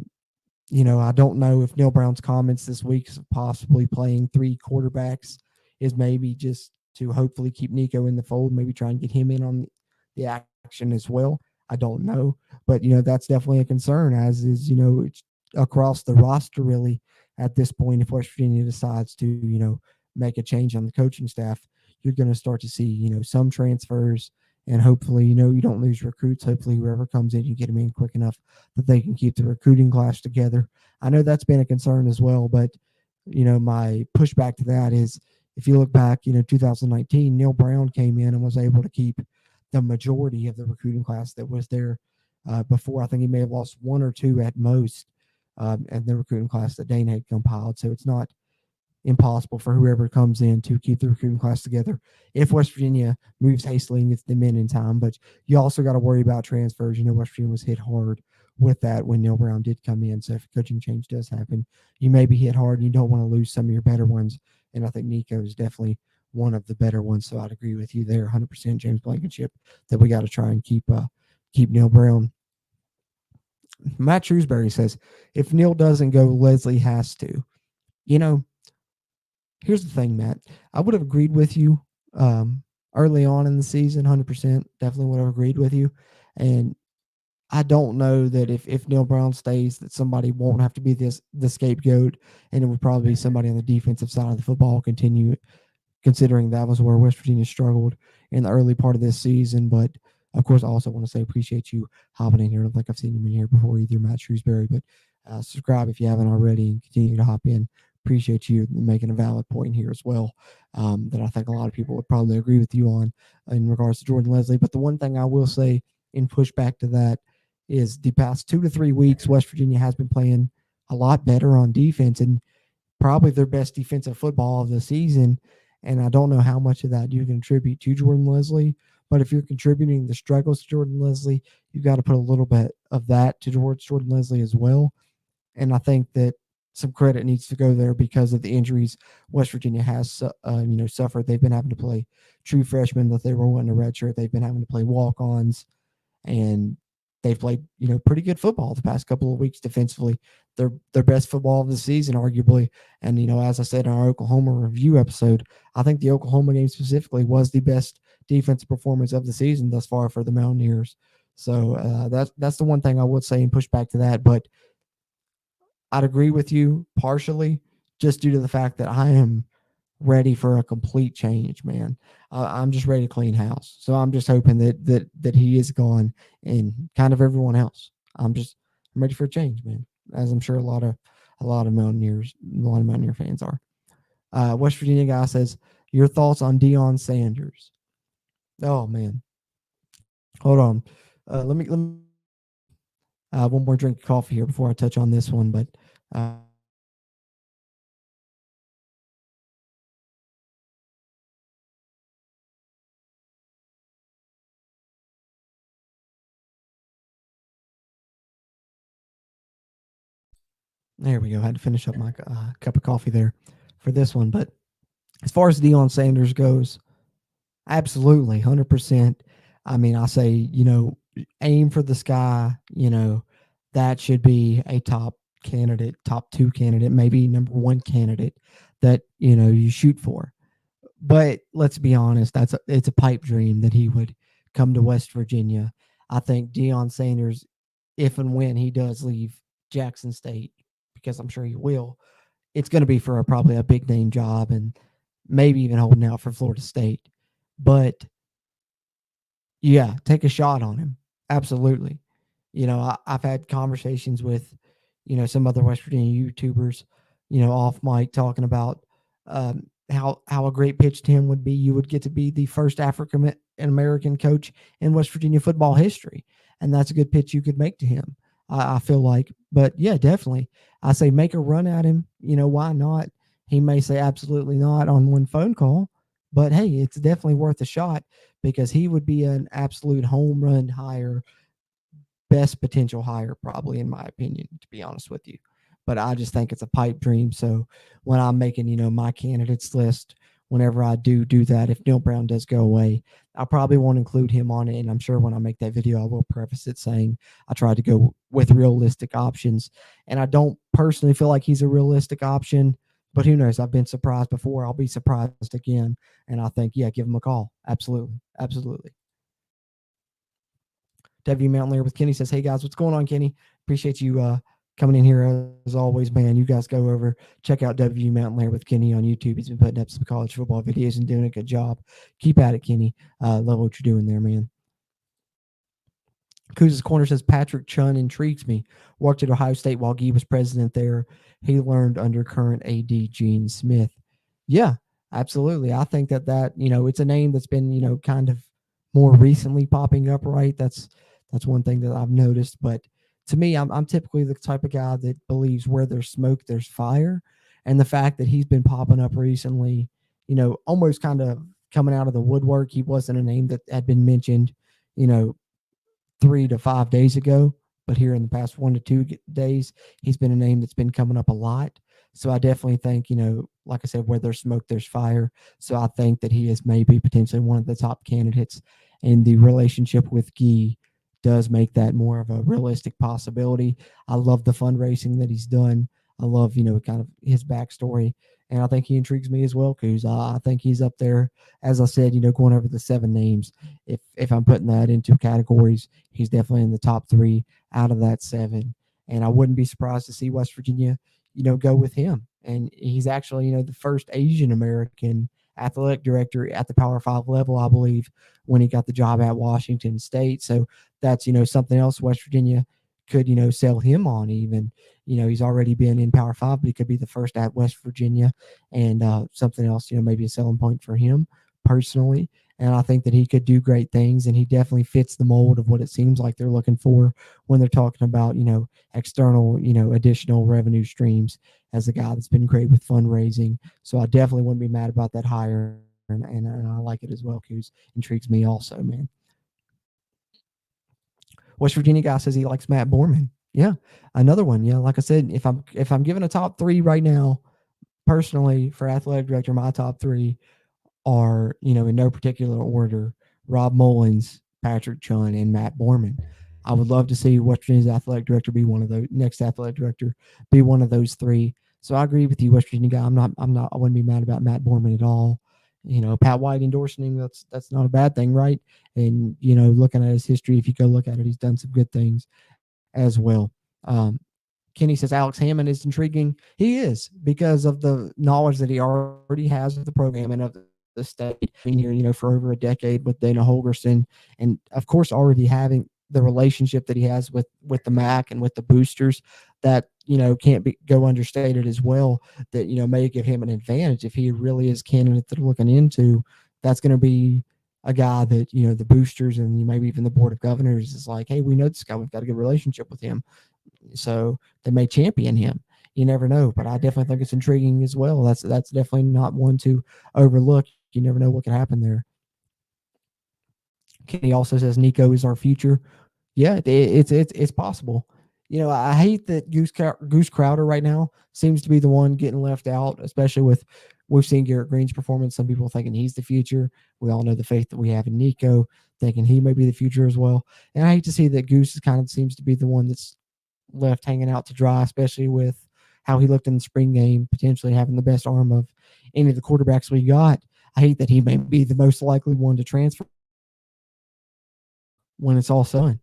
don't know if Neil Brown's comments this week of possibly playing 3 quarterbacks is maybe just to hopefully keep Nico in the fold, maybe try and get him in on the action as well. I don't know. But, that's definitely a concern, as is, it's across the roster really at this point. If West Virginia decides to, make a change on the coaching staff, you're going to start to see, some transfers. And hopefully, you don't lose recruits. Hopefully, whoever comes in, you get them in quick enough that they can keep the recruiting class together. I know that's been a concern as well, but, my pushback to that is if you look back, 2019, Neil Brown came in and was able to keep the majority of the recruiting class that was there before. I think he may have lost 1 or 2 at most, and the recruiting class that Dana had compiled. So it's not impossible for whoever comes in to keep the recruiting class together if West Virginia moves hastily and gets them in time. But you also got to worry about transfers. West Virginia was hit hard with that when Neil Brown did come in. So if a coaching change does happen, you may be hit hard and you don't want to lose some of your better ones. And I think Nico is definitely one of the better ones. So I'd agree with you there 100%, James Blankenship, that we got to try and keep Neil Brown. Matt Shrewsbury says, if Neil doesn't go, Leslie has to. you know, here's the thing, Matt. I would have agreed with you early on in the season, 100%. Definitely would have agreed with you. And I don't know that if Neil Brown stays, that somebody won't have to be the scapegoat, and it would probably be somebody on the defensive side of the football continue, considering that was where West Virginia struggled in the early part of this season. But of course, I also want to say appreciate you hopping in here. I don't think I've seen you in here before either, Matt Shrewsbury. But subscribe if you haven't already, and continue to hop in. Appreciate you making a valid point here as well, that I think a lot of people would probably agree with you on in regards to Jordan Leslie. But the one thing I will say in pushback to that is the past 2 to 3 weeks, West Virginia has been playing a lot better on defense and probably their best defensive football of the season. And I don't know how much of that you can attribute to Jordan Leslie, but if you're contributing the struggles to Jordan Leslie, you've got to put a little bit of that towards Jordan Leslie as well. And I think that some credit needs to go there because of the injuries West Virginia has, suffered. They've been having to play true freshmen that they were wanting to redshirt. They've been having to play walk-ons, and they've played, pretty good football the past couple of weeks defensively. Their best football of the season, arguably. And, as I said in our Oklahoma review episode, I think the Oklahoma game specifically was the best defensive performance of the season thus far for the Mountaineers. So that's the one thing I would say and push back to that. But I'd agree with you partially just due to the fact that I am ready for a complete change, man. I'm just ready to clean house. So I'm just hoping that he is gone and kind of everyone else. I'm ready for a change, man. As I'm sure a lot of Mountaineer fans are. West Virginia guy says, your thoughts on Deion Sanders? Oh man. Hold on. Let me one more drink of coffee here before I touch on this one, but there we go. I had to finish up my cup of coffee there for this one. But as far as Deion Sanders goes, absolutely, 100%. I mean, I say, aim for the sky. That should be a top candidate, top 2 candidate, maybe number 1 candidate that, you shoot for. But let's be honest, it's a pipe dream that he would come to West Virginia. I think Deion Sanders, if and when he does leave Jackson State, because I'm sure he will, it's going to be for probably a big name job and maybe even holding out for Florida State. But yeah, take a shot on him. Absolutely. I've had conversations with, some other West Virginia YouTubers, off mic talking about how a great pitch to him would be. You would get to be the first African American coach in West Virginia football history. And that's a good pitch you could make to him, I feel like. But yeah, definitely. I say make a run at him. Why not? He may say absolutely not on one phone call, but hey, it's definitely worth a shot because he would be an absolute home run hire, best potential hire, probably, in my opinion, to be honest with you. But I just think it's a pipe dream. So when I'm making, my candidates list, whenever I do that, if Neil Brown does go away, I probably won't include him on it. And I'm sure when I make that video, I will preface it saying I tried to go with realistic options. And I don't personally feel like he's a realistic option, but who knows? I've been surprised before. I'll be surprised again. And I think, yeah, give him a call. Absolutely. Absolutely. W Mountaineer with Kenny says, hey guys, what's going on, Kenny? Appreciate you coming in here as always, man. You guys go over, check out W Mountaineer with Kenny on YouTube. He's been putting up some college football videos and doing a good job. Keep at it, Kenny. Love what you're doing there, man. Kuz's Corner says, Patrick Chun intrigues me. Worked at Ohio State while Gee was president there. He learned under current AD Gene Smith. Yeah, absolutely. I think that it's a name that's been, kind of more recently popping up, right? That's one thing that I've noticed. But to me, I'm typically the type of guy that believes where there's smoke, there's fire. And the fact that he's been popping up recently, almost kind of coming out of the woodwork. He wasn't a name that had been mentioned, 3 to 5 days ago, but here in the past 1 to 2 days, he's been a name that's been coming up a lot. So I definitely think, like I said, where there's smoke, there's fire. So I think that he is maybe potentially one of the top candidates, and the relationship with Gee does make that more of a realistic possibility. I love the fundraising that he's done. I love, kind of his backstory. And I think he intrigues me as well, because I think he's up there, as I said, going over the 7 names. If I'm putting that into categories, he's definitely in the top 3 out of that 7. And I wouldn't be surprised to see West Virginia, go with him. And he's actually, the first Asian American athletic director at the Power 5 level, I believe, when he got the job at Washington State. So that's, something else West Virginia could, sell him on even. He's already been in Power 5, but he could be the first at West Virginia, and something else, maybe a selling point for him personally. And I think that he could do great things, and he definitely fits the mold of what it seems like they're looking for when they're talking about, external, additional revenue streams, as a guy that's been great with fundraising. So I definitely wouldn't be mad about that hire, and I like it as well, because intrigues me also, man. West Virginia guy says he likes Matt Borman. Yeah, another one. Yeah, like I said, if I'm giving a top 3 right now, personally, for athletic director, my top 3 are, in no particular order: Rob Mullins, Patrick Chun, and Matt Borman. I would love to see West Virginia's athletic director be one of those. Next athletic director be one of those 3. So I agree with you, West Virginia guy. I wouldn't be mad about Matt Borman at all. Pat White endorsing him, that's not a bad thing, right? And looking at his history, if you go look at it, he's done some good things as well. Kenny says Alex Hammond is intriguing. He is, because of the knowledge that he already has of the program and of the state. Being here, for over a decade with Dana Holgerson, and of course already having the relationship that he has with the MAC and with the boosters, that can't go understated as well. That may give him an advantage if he really is candidate that they're looking into. That's going to be a guy that the boosters and maybe even the board of governors is like, hey, we know this guy, we've got a good relationship with him, so they may champion him. You never know, but I definitely think it's intriguing as well. That's definitely not one to overlook. You never know what can happen there. Kenny also says Nico is our future. Yeah, it's possible. I hate that Goose Crowder right now seems to be the one getting left out, especially with we've seen Garrett Green's performance. Some people thinking he's the future. We all know the faith that we have in Nico, thinking he may be the future as well. And I hate to see that Goose kind of seems to be the one that's left hanging out to dry, especially with how he looked in the spring game, potentially having the best arm of any of the quarterbacks we got. I hate that he may be the most likely one to transfer when it's all done.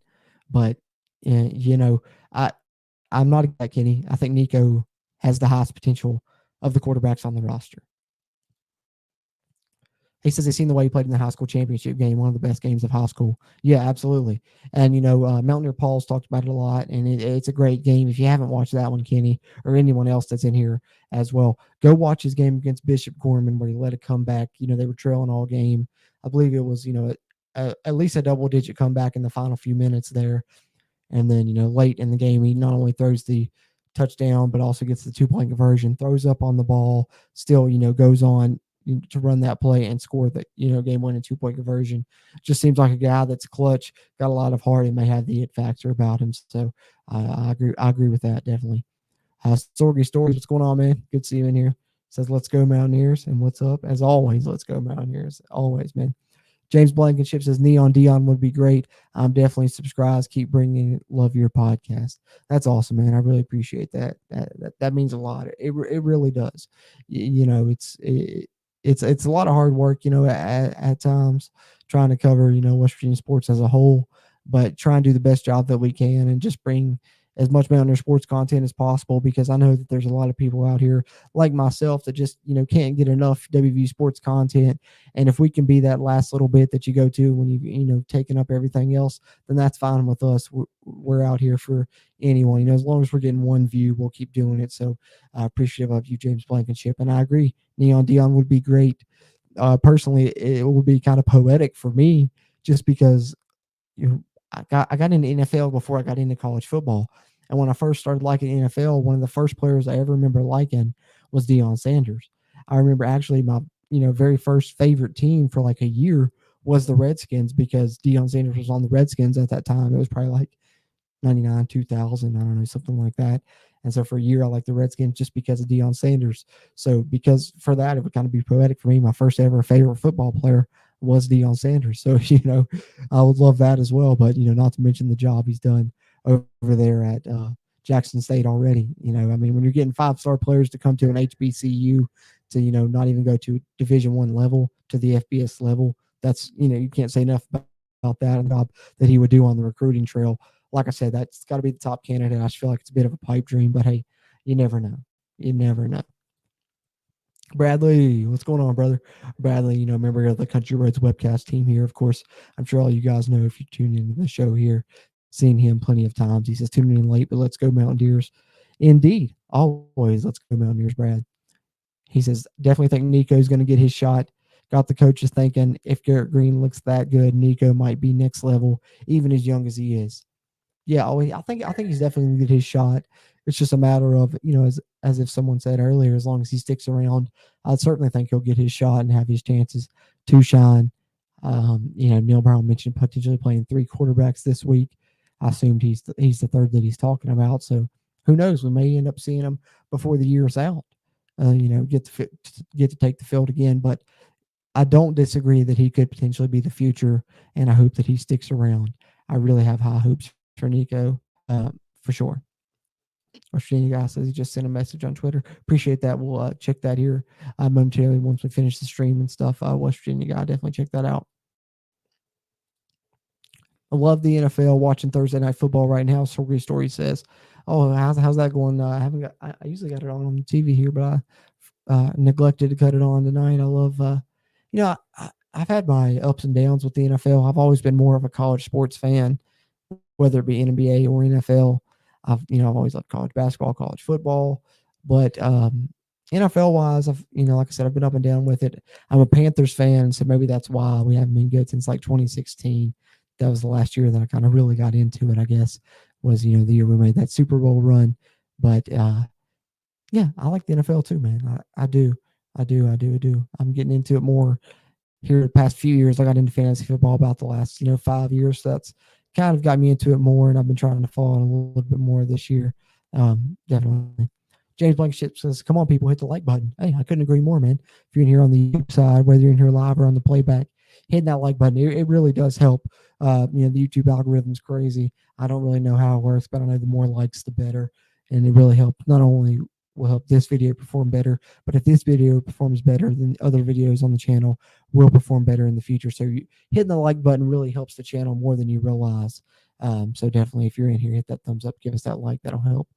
But I'm not like Kenny. I think Nico has the highest potential of the quarterbacks on the roster. He says he's seen the way he played in the high school championship game, one of the best games of high school. Yeah, absolutely. And, Mountaineer Paul's talked about it a lot, and it's a great game. If you haven't watched that one, Kenny, or anyone else that's in here as well, go watch his game against Bishop Gorman where he let it come back. They were trailing all game. I believe it was, at least a double-digit comeback in the final few minutes there. And then, late in the game, he not only throws the touchdown, but also gets the 2-point conversion, throws up on the ball, still, goes on to run that play and score the, game-winning 2-point conversion. Just seems like a guy that's clutch, got a lot of heart, and may have the it factor about him. So I agree with that, definitely. Sorgy Stories, what's going on, man? Good to see you in here. Says, let's go Mountaineers. And what's up? As always, let's go Mountaineers. Always, man. James Blankenship says Neon Dion would be great. I'm definitely subscribed. Keep bringing it. Love your podcast. That's awesome, man. I really appreciate that. That means a lot. It really does. It's a lot of hard work, at times trying to cover, West Virginia sports as a whole, but try and do the best job that we can and just bring as much Mountaineer sports content as possible, because I know that there's a lot of people out here like myself that just, can't get enough WVU sports content. And if we can be that last little bit that you go to when taking up everything else, then that's fine with us. We're out here for anyone, as long as we're getting one view, we'll keep doing it. So appreciative of you, James Blankenship. And I agree, Neon Dion would be great. Personally, it would be kind of poetic for me, just because I got into NFL before I got into college football. And when I first started liking NFL, one of the first players I ever remember liking was Deion Sanders. I remember actually my, very first favorite team for like a year was the Redskins, because Deion Sanders was on the Redskins at that time. It was probably like 99, 2000, I don't know, something like that. And so for a year, I liked the Redskins just because of Deion Sanders. So because for that, it would kind of be poetic for me. My first ever favorite football player was Deion Sanders. So, I would love that as well. But, not to mention the job he's done over there at Jackson State already. I mean, when you're getting 5-star players to come to an HBCU to, not even go to Division I level, to the FBS level, that's, you can't say enough about that and the job that he would do on the recruiting trail. Like I said, that's got to be the top candidate. I just feel like it's a bit of a pipe dream, but hey, you never know. You never know. Bradley, what's going on, brother? Bradley, member of the Country Roads webcast team here. Of course, I'm sure all you guys know if you tune into the show here, seen him plenty of times. He says, tuning in late, but let's go Mountaineers. Indeed, always let's go Mountaineers, Brad. He says, definitely think Nico's going to get his shot. Got the coaches thinking if Garrett Green looks that good, Nico might be next level, even as young as he is. Yeah, I think he's definitely going to get his shot. It's just a matter of, as if someone said earlier, as long as he sticks around, I certainly think he'll get his shot and have his chances to shine. Neil Brown mentioned potentially playing 3 quarterbacks this week. I assumed he's the third that he's talking about. So who knows? We may end up seeing him before the year's out. Get to take the field again. But I don't disagree that he could potentially be the future, and I hope that he sticks around. I really have high hopes for Nico, for sure. West Virginia guy says he just sent a message on Twitter. Appreciate that. We'll check that here momentarily once we finish the stream and stuff. West Virginia guy, definitely check that out. I love the NFL. Watching Thursday Night Football right now. Sorry Story says, "Oh, how's that going?" I usually got it on the TV here, but I neglected to cut it on tonight. I love, I've had my ups and downs with the NFL. I've always been more of a college sports fan, whether it be NBA or NFL. I've always loved college basketball, college football, but NFL wise, like I said, I've been up and down with it. I'm a Panthers fan, so maybe that's why we haven't been good since like 2016. That was the last year that I kind of really got into it, I guess, was, the year we made that Super Bowl run. But yeah, I like the NFL too, man. I do. I'm getting into it more here the past few years. I got into fantasy football about the last, 5 years. So that's kind of got me into it more, and I've been trying to follow it a little bit more this year. Definitely. James Blankenship says, come on, people, hit the like button. Hey, I couldn't agree more, man. If you're in here on the YouTube side, whether you're in here live or on the playback, hitting that like button, it really does help. The YouTube algorithm's crazy. I don't really know how it works, but I know the more likes, the better. And it really helps. Not only will help this video perform better, but if this video performs better, then other videos on the channel will perform better in the future. So hitting the like button really helps the channel more than you realize. So definitely, if you're in here, hit that thumbs up, give us that like. That'll help.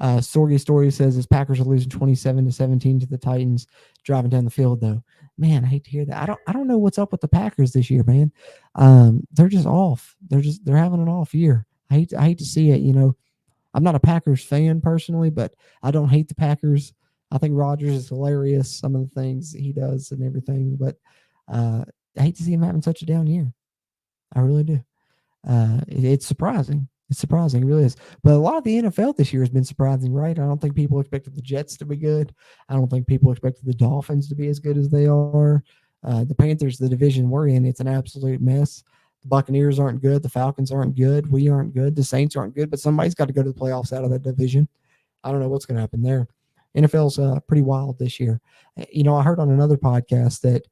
Sorgy Story says his Packers are losing 27-17 to the Titans, driving down the field though. Man, I hate to hear that. I don't know what's up with the Packers this year, man. They're just off. They're having an off year. I hate to see it. I'm not a Packers fan personally, but I don't hate the Packers. I think Rodgers is hilarious, some of the things he does and everything, but I hate to see him having such a down year. I really do. It's surprising. It's surprising. It really is. But a lot of the NFL this year has been surprising, right? I don't think people expected the Jets to be good. I don't think people expected the Dolphins to be as good as they are. The Panthers, the division we're in, it's an absolute mess. The Buccaneers aren't good. The Falcons aren't good. We aren't good. The Saints aren't good. But somebody's got to go to the playoffs out of that division. I don't know what's going to happen there. NFL's pretty wild this year. I heard on another podcast that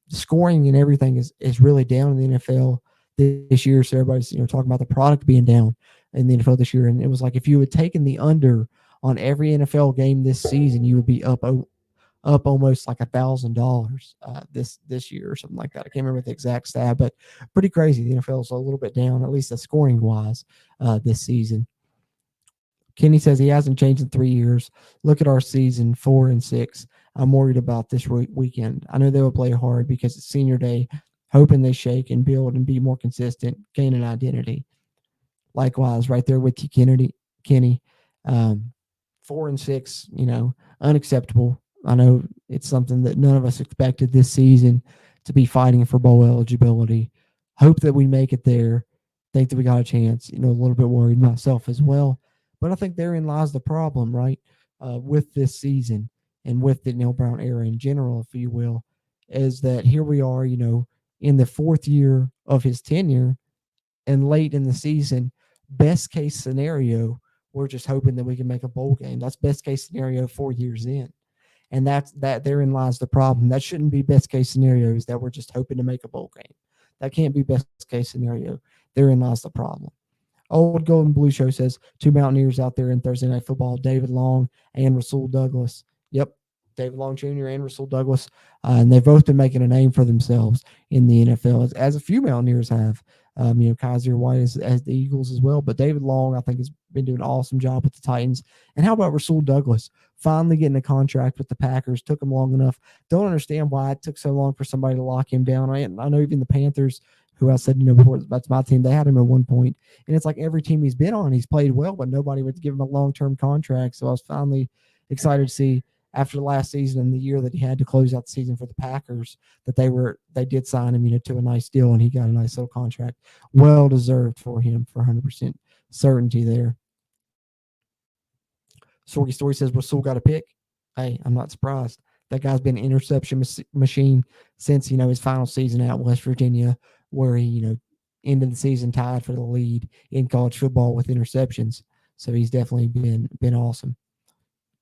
scoring and everything is really down in the NFL this year. So everybody's talking about the product being down in the NFL this year. And it was like if you had taken the under on every NFL game this season, you would be up almost like $1,000 this year or something like that. I can't remember the exact stat, but pretty crazy. The NFL is a little bit down, at least the scoring wise, this season. Kenny says he hasn't changed in 3 years. Look at our season, 4-6. I'm worried about this weekend. I know they will play hard because it's senior day, hoping they shake and build and be more consistent, gain an identity. Likewise, right there with you, Kenny. 4-6, unacceptable. I know it's something that none of us expected this season to be fighting for bowl eligibility. Hope that we make it there. Think that we got a chance. A little bit worried myself as well. But I think therein lies the problem, right, with this season and with the Neil Brown era in general, if you will, is that here we are, in the 4th year of his tenure and late in the season, best case scenario, we're just hoping that we can make a bowl game. That's best case scenario 4 years in. And therein lies the problem. That shouldn't be best case scenario, is that we're just hoping to make a bowl game. That can't be best case scenario. Therein lies the problem. Old Golden Blue Show says 2 Mountaineers out there in Thursday Night Football, David Long and Rasul Douglas. Yep, David Long Jr. and Rasul Douglas. And they've both been making a name for themselves in the NFL, as a few Mountaineers have. Kaiser White as the Eagles as well. But David Long, I think, has been doing an awesome job with the Titans. And how about Rasul Douglas? Finally getting a contract with the Packers. Took him long enough. Don't understand why it took so long for somebody to lock him down. I know even the Panthers, who I said, before that's my team, they had him at one point. And it's like every team he's been on, he's played well, but nobody would give him a long-term contract. So I was finally excited to see, after the last season and the year that he had to close out the season for the Packers, that they did sign him, to a nice deal, and he got a nice little contract. Well deserved for him, for 100% certainty there. Sorky Story says Rasul got a pick. Hey, I'm not surprised. That guy's been an interception machine since, his final season at West Virginia, where he, ended the season tied for the lead in college football with interceptions. So he's definitely been awesome.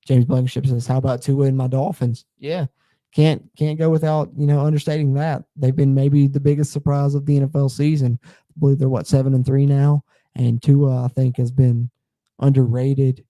James Blankenship says, how about Tua and my Dolphins? Yeah, can't go without, understating that. They've been maybe the biggest surprise of the NFL season. I believe they're 7-3 now, and Tua, I think, has been underrated.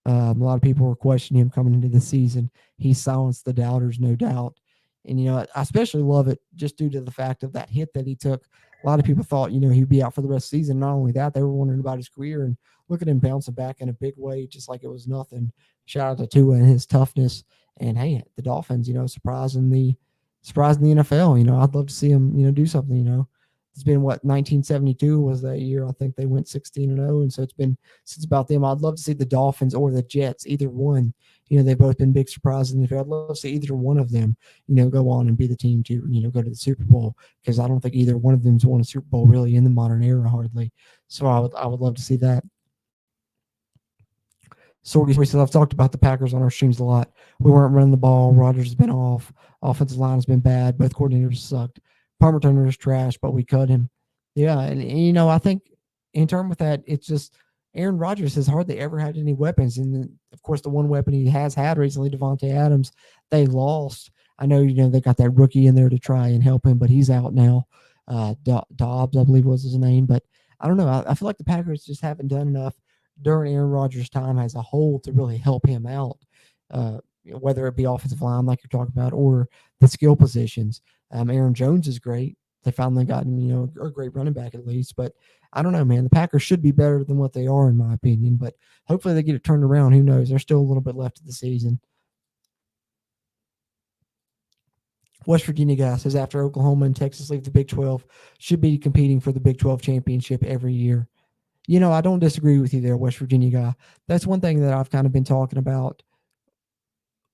A lot of people were questioning him coming into the season. He silenced the doubters, no doubt. And, I especially love it just due to the fact of that hit that he took. A lot of people thought, he'd be out for the rest of the season. Not only that, they were wondering about his career, and look at him bouncing back in a big way, just like it was nothing. Shout out to Tua and his toughness. And hey, the Dolphins, surprising the NFL. I'd love to see him, do something. It's been 1972 was that year. I think they went 16-0, and so it's been since about them. I'd love to see the Dolphins or the Jets, either one. They've both been big surprises. And I'd love to see either one of them, go on and be the team to, go to the Super Bowl, because I don't think either one of them's won a Super Bowl really in the modern era hardly. So I would love to see that. Sorgy says, I've talked about the Packers on our streams a lot. We weren't running the ball. Rodgers has been off. Offensive line has been bad. Both coordinators sucked. Punt returner is trash, but we cut him. Yeah, and I think in terms with that, it's just Aaron Rodgers has hardly ever had any weapons. And then, of course, the one weapon he has had recently, Devontae Adams, they lost. I know, they got that rookie in there to try and help him, but he's out now. Dobbs, I believe was his name. But I don't know. I feel like the Packers just haven't done enough during Aaron Rodgers' time as a whole to really help him out, whether it be offensive line like you're talking about or the skill positions. Aaron Jones is great. They finally got him, a great running back at least. But I don't know, man. The Packers should be better than what they are, in my opinion. But hopefully they get it turned around. Who knows? There's still a little bit left of the season. West Virginia guy says after Oklahoma and Texas leave the Big 12, should be competing for the Big 12 championship every year. I don't disagree with you there, West Virginia guy. That's one thing that I've kind of been talking about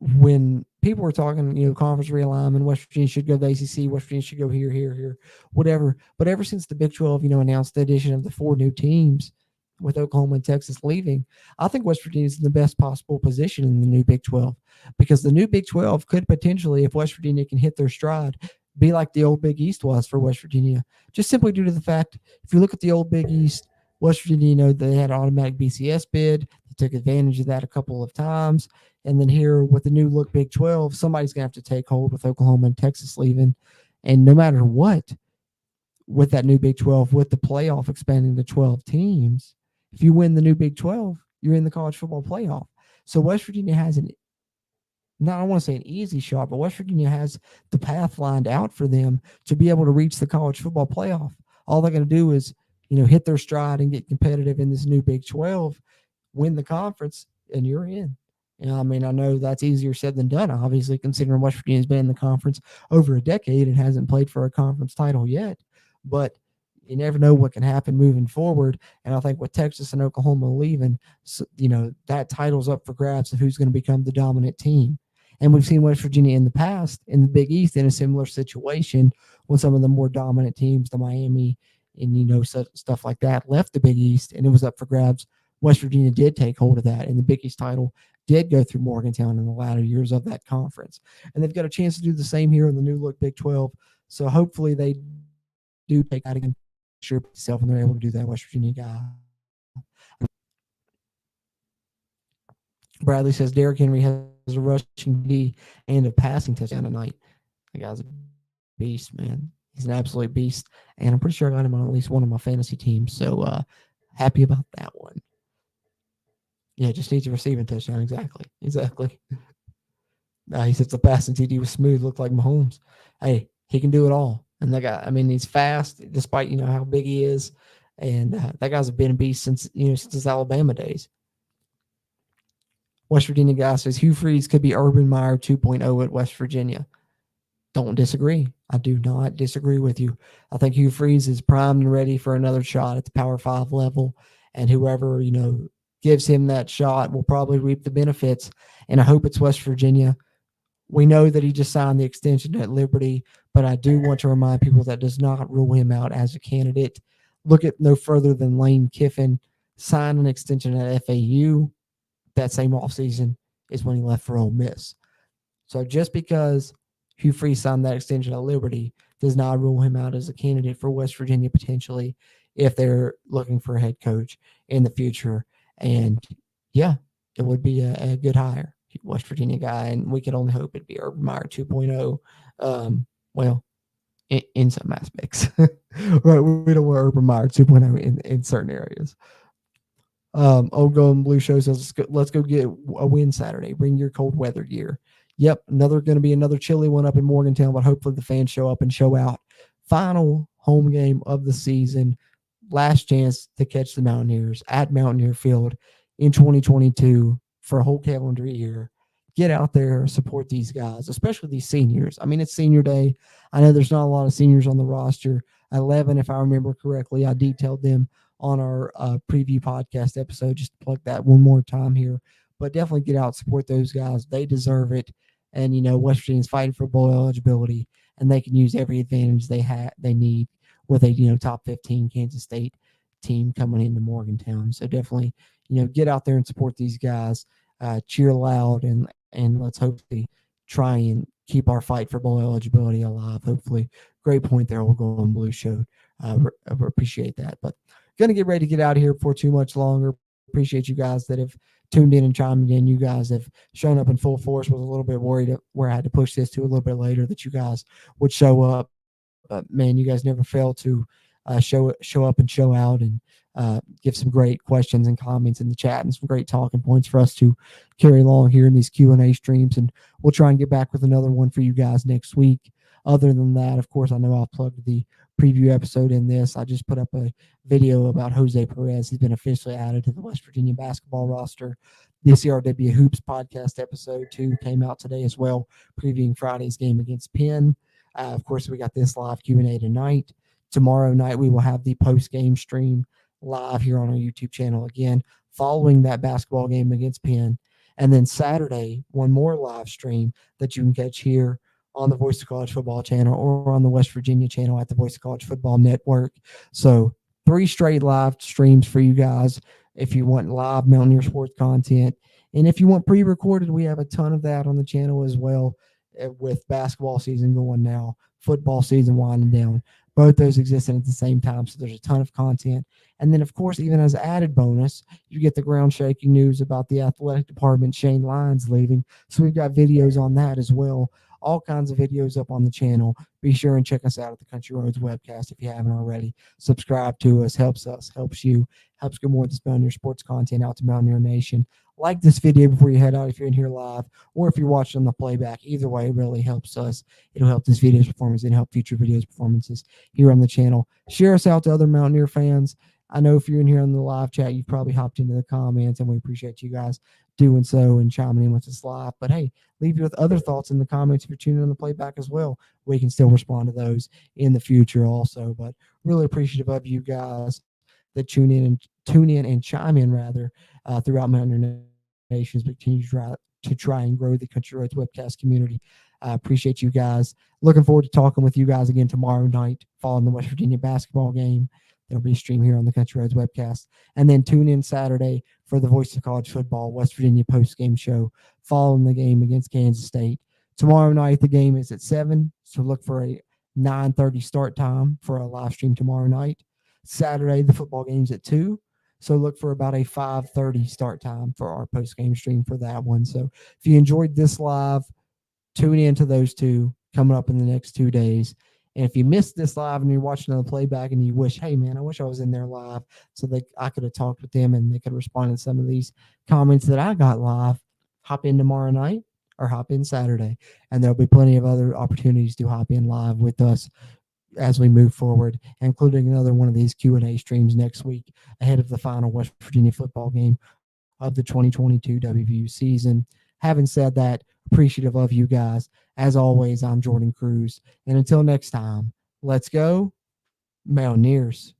when people were talking, conference realignment, West Virginia should go to the ACC, West Virginia should go here, whatever. But ever since the Big 12, announced the addition of the 4 new teams with Oklahoma and Texas leaving, I think West Virginia is in the best possible position in the new Big 12, because the new Big 12 could potentially, if West Virginia can hit their stride, be like the old Big East was for West Virginia, just simply due to the fact, if you look at the old Big East, West Virginia, they had an automatic BCS bid. They took advantage of that a couple of times. And then here with the new look Big 12, somebody's going to have to take hold with Oklahoma and Texas leaving. And no matter what, with that new Big 12, with the playoff expanding to 12 teams, if you win the new Big 12, you're in the college football playoff. So West Virginia has I don't want to say an easy shot, but West Virginia has the path lined out for them to be able to reach the college football playoff. All they're going to do is hit their stride and get competitive in this new Big 12, win the conference, and you're in. I know that's easier said than done, obviously, considering West Virginia's been in the conference over a decade and hasn't played for a conference title yet. But you never know what can happen moving forward. And I think with Texas and Oklahoma leaving, that title's up for grabs of who's going to become the dominant team. And we've seen West Virginia in the past in the Big East in a similar situation when some of the more dominant teams, the Miami and, stuff like that, left the Big East, and it was up for grabs. West Virginia did take hold of that, and the Big East title did go through Morgantown in the latter years of that conference. And they've got a chance to do the same here in the new look Big 12. So hopefully they do take that again, sure itself, and they're able to do that, West Virginia guy. Bradley says Derrick Henry has a rushing D and a passing touchdown tonight. That guy's a beast, man. He's an absolute beast, and I'm pretty sure I got him on at least one of my fantasy teams. So Happy about that one. Yeah, just needs a receiving touchdown. Exactly. He says the passing TD was smooth, looked like Mahomes. Hey, he can do it all. And that guy, I mean, he's fast, despite how big he is. And that guy's been a beast since his Alabama days. West Virginia guy says Hugh Freeze could be Urban Meyer 2.0 at West Virginia. Don't disagree. I do not disagree with you. I think Hugh Freeze is primed and ready for another shot at the Power 5 level. And whoever, gives him that shot will probably reap the benefits. And I hope it's West Virginia. We know that he just signed the extension at Liberty, but I do want to remind people that does not rule him out as a candidate. Look at no further than Lane Kiffin signed an extension at FAU. That same offseason is when he left for Ole Miss. So just because Hugh Freeze signed that extension at Liberty does not rule him out as a candidate for West Virginia potentially if they're looking for a head coach in the future. And yeah, it would be a good hire. West Virginia guy, and we could only hope it'd be Urban Meyer 2.0. Well, in some aspects. Right, we don't want Urban Meyer 2.0 in certain areas. Old Golden Blue Show says, let's go get a win Saturday. Bring your cold weather gear. Yep, going to be another chilly one up in Morgantown, but hopefully the fans show up and show out. Final home game of the season. Last chance to catch the Mountaineers at Mountaineer Field in 2022 for a whole calendar year. Get out there, support these guys, especially these seniors. I mean, it's senior day. I know there's not a lot of seniors on the roster. 11, if I remember correctly. I detailed them on our preview podcast episode. Just to plug that one more time here. But definitely get out, support those guys. They deserve it. And, West Virginia's fighting for bowl eligibility, and they can use every advantage they need with a, top 15 Kansas State team coming into Morgantown. So definitely, get out there and support these guys. Cheer loud, and let's hopefully try and keep our fight for bowl eligibility alive. Hopefully, great point there, Old Golden Blue showed. I appreciate that. But going to get ready to get out of here before too much longer. Appreciate you guys that have tuned in and chimed in. You guys have shown up in full force. Was a little bit worried where I had to push this to a little bit later that you guys would show up. But man, you guys never fail to show up and show out and give some great questions and comments in the chat and some great talking points for us to carry along here in these Q&A streams. And we'll try and get back with another one for you guys next week. Other than that, of course, I know I'll plug the preview episode in this. I just put up a video about Jose Perez. He's been officially added to the West Virginia basketball roster. The CRW Hoops podcast episode 2 came out today as well, previewing Friday's game against Penn. Of course, we got this live Q&A tonight. Tomorrow night, we will have the post-game stream live here on our YouTube channel again, following that basketball game against Penn. And then Saturday, one more live stream that you can catch here on the Voice of College Football channel or on the West Virginia channel at the Voice of College Football Network. So 3 straight live streams for you guys if you want live Mountaineer sports content. And if you want pre-recorded, we have a ton of that on the channel as well, with basketball season going now, football season winding down. Both those existing at the same time, so there's a ton of content. And then, of course, even as an added bonus, you get the ground-shaking news about the athletic department, Shane Lyons leaving. So we've got videos on that as well. All kinds of videos up on the channel. Be sure and check us out at the Country Roads webcast if you haven't already. Subscribe to us, helps you, helps get more of this Mountaineer sports content out to Mountaineer Nation. Like this video before you head out if you're in here live, or if you're watching on the playback. Either way, it really helps us. It'll help this video's performance and help future videos performances here on the channel. Share us out to other Mountaineer fans. I know if you're in here on the live chat, you've probably hopped into the comments, and we appreciate you guys doing so and chiming in with us live. But hey, leave your other thoughts in the comments if you're tuning on the playback as well. We can still respond to those in the future also. But really appreciative of you guys that tune in and chime in rather throughout Mountaineer Nations. We continue to try and grow the Country Roads webcast community. I appreciate you guys. Looking forward to talking with you guys again tomorrow night following the West Virginia basketball game. There'll be a stream here on the Country Roads webcast. And then tune in Saturday for the Voice of College Football West Virginia post-game show following the game against Kansas State. Tomorrow night, the game is at 7, so look for a 9:30 start time for a live stream tomorrow night. Saturday, the football game's at 2, so look for about a 5:30 start time for our post-game stream for that one. So if you enjoyed this live, tune in to those two coming up in the next 2 days. And if you missed this live and you're watching on the playback and you wish, hey, man, I wish I was in there live so that I could have talked with them and they could respond to some of these comments that I got live, hop in tomorrow night or hop in Saturday. And there'll be plenty of other opportunities to hop in live with us as we move forward, including another one of these Q&A streams next week ahead of the final West Virginia football game of the 2022 WVU season. Having said that, appreciative of you guys. As always, I'm Jordan Cruz. And until next time, let's go, Mountaineers.